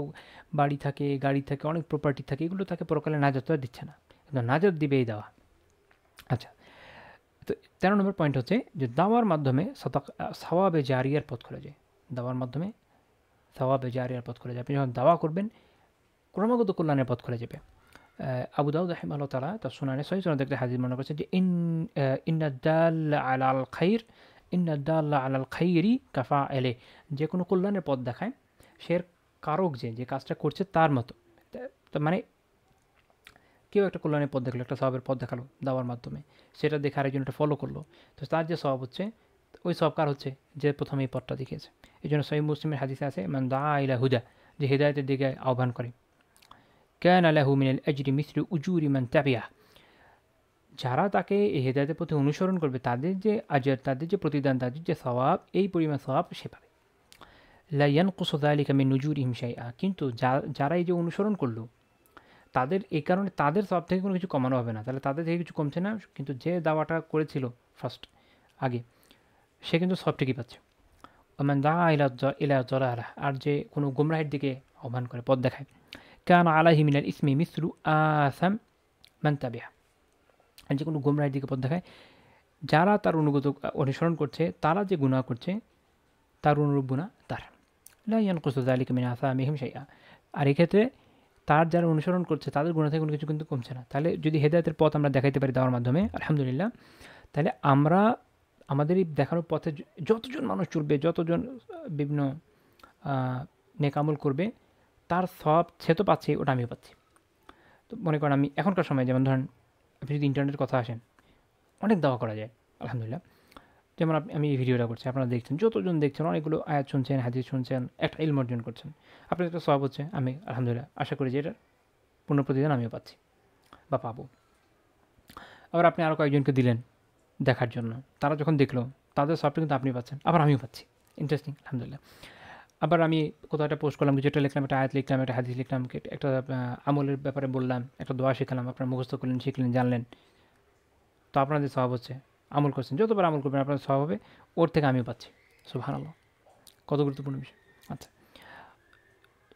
বাড়ি থাকে, গাড়ি থাকে, অনেক প্রপার্টি থাকে, এগুলো তাকে পরকালে নাজাত আর দিচ্ছে না, কিন্তু নাজাত দিবে এই দাওয়া। আচ্ছা, তো 13 নম্বর পয়েন্ট হচ্ছে যে দাওয়ার মাধ্যমে সওয়াবে জারিয়ার পথ খুলে যায়। দাওয়ার মাধ্যমে সওয়াবে জারিয়ার পথ খুলে যায়। আপনি যখন দাওয়া করবেন, ক্রমাগত কল্যাণের পথ খুলে যাবে। আবু দাউদ রাহিমাহুল্লাহ তাআলা তার সুনানে সহিহ সুনানে একটা হাদিস বর্ণনা করেছেন যে ইন্নাদ-দাল্লা আলাল খাইর ইন্নাদ-দাল্লা আলাল খাইরি কাফাইলি, যে কোনো কল্যাণের পথ দেখায় সে কারক যে কাজটা করছে তার মতো। মানে কেউ একটা কল্যাণের পথ দেখলো, একটা সওয়াবের পথ দেখালো দাওয়ার মাধ্যমে, সেটা দেখে আরেকজন এটা ফলো করলো, তো তার যে সওয়াব হচ্ছে, ওই সওয়াব কার হচ্ছে? যে প্রথমে এই পথটা দেখিয়েছে। এই জন্য সহিহ মুসলিমের হাদিসে আছে, মান দাআ ইলা হুদা, যে হেদায়েতের দিকে আহ্বান করে, কানা লাহু মিনাল আজরি মিসলু উজুরি মান তাবিআহ, যারা তাকে এই হেদায়েতের পথে অনুসরণ করবে তাদের যে আজর, তাদের যে প্রতিদান, তাদের যে সওয়াব, এই পরিমাণ সওয়াব সে পাবে। লা ইয়ানকুসু যালিকা মিন নুজুরিহিম শাইআ, কিন্তু যারা এই যে অনুসরণ করলো, তাদের এই কারণে তাদের সওয়াব থেকে কোনো কিছু কমানো হবে না, তাহলে তাদের থেকে কিছু কমছে না, কিন্তু যে দাওয়াটা করেছিল ফার্স্ট আগে, সে কিন্তু সব ঠিকই পাচ্ছে। ওমান দাআ ইলা যালালাহ, আর যে কোনো গুমরাহের দিকে আহ্বান করে, পথ দেখায়, কানা আলাইহি মিনাল ইসমি মিসলু আসাম মান তাবিআহ, আর যে কোনো গুমরাহের দিকে পথ দেখায়, যারা তার অনুসরণ করছে, তারা যে গুনাহ করছে তার অনুরূপ গুনাহ তার। লা ইয়ানকুসু যালিকা মিন আসামিহিম শাইআ, আর এক্ষেত্রে তার যারা অনুসরণ করছে তাদের গুনাহ থেকে কোনো কিছু কিন্তু কমছে না। তাহলে যদি হেদায়েতের পথ আমরা দেখাইতে পারি দেওয়ার মাধ্যমে, আলহামদুলিল্লাহ, তাহলে আমরা আমাদের এই দেখানোর পথে যতজন মানুষ চলবে, যতজন বিভিন্ন নেক আমল করবে, তার সওয়াব সে তো পাচ্ছে, ওটা আমিও পাচ্ছি। তো মনে করেন আমি এখনকার সময়, যেমন ধরেন আপনি যদি ইন্টারনেটের কথা আসেন, অনেক দাওয়া করা যায় আলহামদুলিল্লাহ। যেমন আমি এই ভিডিওটা করছি, আপনারা দেখছেন, যতজন দেখছেন, অনেকগুলো আয়াত শুনছেন, হাদিস শুনছেন, একটা ইলম অর্জন করছেন, আপনার একটা সওয়াব হচ্ছে, আমি আলহামদুলিল্লাহ আশা করি যে এটার পূর্ণ প্রতিদান আমিও পাচ্ছি বা পাবো। আবার আপনি আরও কয়েকজনকে দিলেন দেখার জন্য, তারা যখন দেখলো, তাদের সবটা কিন্তু আপনি পাচ্ছেন, আবার আমিও পাচ্ছি। ইন্টারেস্টিং, আলহামদুলিল্লাহ। আবার আমি কোথাও একটা পোস্ট করলাম, কিছু একটা লিখলাম, একটা আয়াত লিখলাম, একটা হাদিস লিখলাম, একটা আমলের ব্যাপারে বললাম, একটা দোয়া শেখালাম, আপনার মুখস্থ করলেন, শিখলেন, জানলেন, তো আপনাদের স্বভাব হচ্ছে, আমল করছেন, যতবার আমল করবেন আপনার স্বভাব হবে, ওর থেকে আমিও পাচ্ছি। সুবহানাল্লাহ, কত গুরুত্বপূর্ণ বিষয়। আচ্ছা,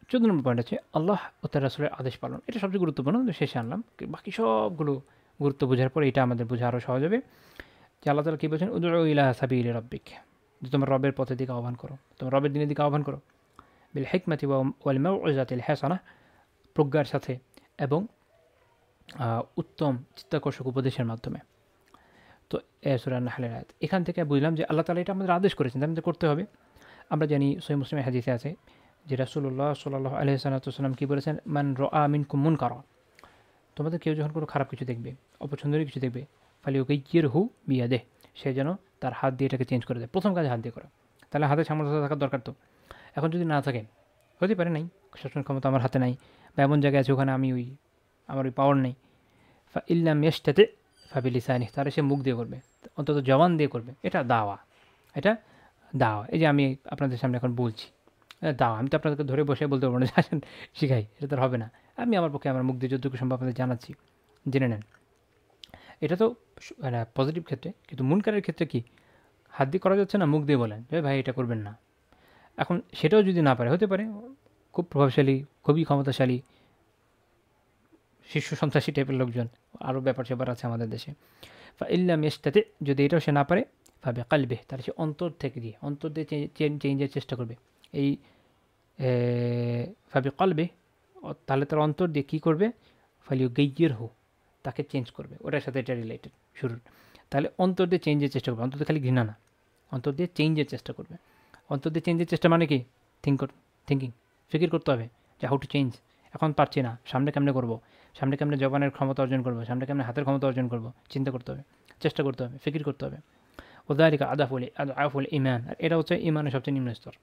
14 নম্বর পয়েন্ট আছে আল্লাহ ও তার রাসূলের আদেশ পালন। এটা সবচেয়ে গুরুত্বপূর্ণ, শেষে আনলাম, বাকি সবগুলো গুরুত্ব বোঝার পরে এটা আমাদের বোঝা আরও সহজ হবে। যে আল্লাহ তাআলা কী বলছেন, উদউ ইলা সাবিলি রাব্বিক, যে তোমার রবের পথের দিকে আহ্বান করো, তোমার রবের দিনের দিকে আহ্বান করো, বিল হিকমাতি ওয়াল মাউইজাতিল হাসানাহ, প্রজ্ঞার সাথে এবং উত্তম চিত্তাকর্ষক উপদেশের মাধ্যমে। তো সূরা নাহলের আয়াত, এখান থেকে বুঝলাম যে আল্লাহ তাআলা এটা আমাদের আদেশ করেছেন, আমাদের করতে হবে। আমরা জানি সহিহ মুসলিমের হাদিসে আছে যে রাসূলুল্লাহ সাল্লাল্লাহু আলাইহি ওয়াসাল্লাম কী বলেছেন, মান রাআ মিনকুম মুনকারা, তোমাদের কেউ যখন কোনো খারাপ কিছু দেখবে, অপছন্দের কিছু দেখবে, ফালিয়ুগাইয়িরহু বিয়াদিহি, সে যেন তার হাত দিয়ে এটাকে চেঞ্জ করে দেয়। প্রথম কাজ হাত দিয়ে করা। তাহলে হাতে সামর্থ্য থাকার দরকার তো। এখন যদি না থাকে, হতে পারে নাই, শাসন ক্ষমতা আমার হাতে নাই, বা এমন জায়গায় আছে ওখানে আমার ওই পাওয়ার নেই, ইল্লাম ইয়াশতাতি ফাবিলিসানি, তাহলে সে মুখ দিয়ে করবে, অন্তত জবান দিয়ে করবে। এটা দাওয়া, এটা দাওয়া। এই যে আমি আপনাদের সামনে এখন বলছি, দাওয়া। আমি তো আপনাদেরকে ধরে বসে বলতে পারবো না যে আসেন শিখাই, এটা তো আর হবে না। আমি আমার পক্ষে আমার মুখ দিয়ে যতটুকু সম্ভব আপনাদের জানাচ্ছি, জেনে নেন। এটা তো মানে পজিটিভ ক্ষেত্রে, কিন্তু মুনকারের ক্ষেত্রে কি হাত দিয়ে করা যাচ্ছে না, মুখ দিয়ে বলেন যে ভাই এটা করবেন না। এখন সেটাও যদি না পারে, হতে পারে খুব প্রভাবশালী, খুবই ক্ষমতাশালী, শীর্ষ সন্ত্রাসী টাইপের লোকজন, আরও ব্যাপার স্যাপার আছে আমাদের দেশে। ইল্লাম ইস্তাতি, যদি এটাও সে না পারে, ভাবে কালবে, তাহলে সে অন্তর দিয়ে চেঞ্জের চেষ্টা করবে। এই ভাবে কালবে, তাহলে তার অন্তর দিয়ে কী করবে, ফালিও গেইয়ের হো, তাকে চেঞ্জ করবে। ওটার সাথে এটা রিলেটেড শুরুর। তাহলে অন্তর দিয়ে চেঞ্জের চেষ্টা করবে, অন্তর দিয়ে খালি ঘৃণা না, অন্তর দিয়ে চেঞ্জের চেষ্টা করবে। অন্তর দিয়ে চেঞ্জের চেষ্টা মানে কি, থিঙ্কিং, ফিকির করতে হবে যে হাউ টু চেঞ্জ। এখন পারছি না, সামনে কেমনে করবো, সামনে কেমনে জবানের ক্ষমতা অর্জন করবো, সামনে কেমনে হাতের ক্ষমতা অর্জন করবো, চিন্তা করতে হবে, চেষ্টা করতে হবে, ফিকির করতে হবে। ওদালিকা আদাফুল ইমান, আর এটা হচ্ছে ইমানের সবচেয়ে নিম্ন স্তর।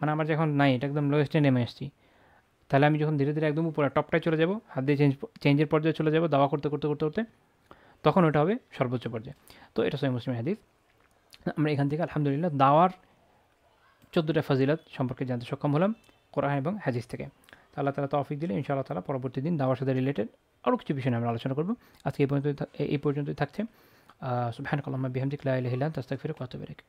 মানে আমার যখন নাই, এটা একদম লোয়েস্টে নেমে এসেছি, তাহলে আমি যখন ধীরে ধীরে একদম উপরে টপটায় চলে যাব, হাত দিয়ে চেঞ্জের পর্যায়ে চলে যাব, দাওয়া করতে করতে করতে করতে, তখন ওটা হবে সর্বোচ্চ পর্যায়ে। তো এটা সহিহ মুসলিম হাদিস। আমরা এখান থেকে আলহামদুলিল্লাহ দাওয়ার 14টা ফজিলত সম্পর্কে জানতে সক্ষম হলাম কোরআন এবং হাদিস থেকে। তো আল্লাহ তাআলা তৌফিক দিলে ইনশাআল্লাহ তাআলা পরবর্তী দিন দাওয়ার সাথে রিলেটেড আরও কিছু বিষয় নিয়ে আমরা আলোচনা করব। আজকে এই পর্যন্তই থাকছে। সুবহানাকাল্লাহুম্মা বিহামদিকা লা ইলাহা ইল্লা আনতা আস্তাগফিরুকা ওয়া আতুবু ইলাইক।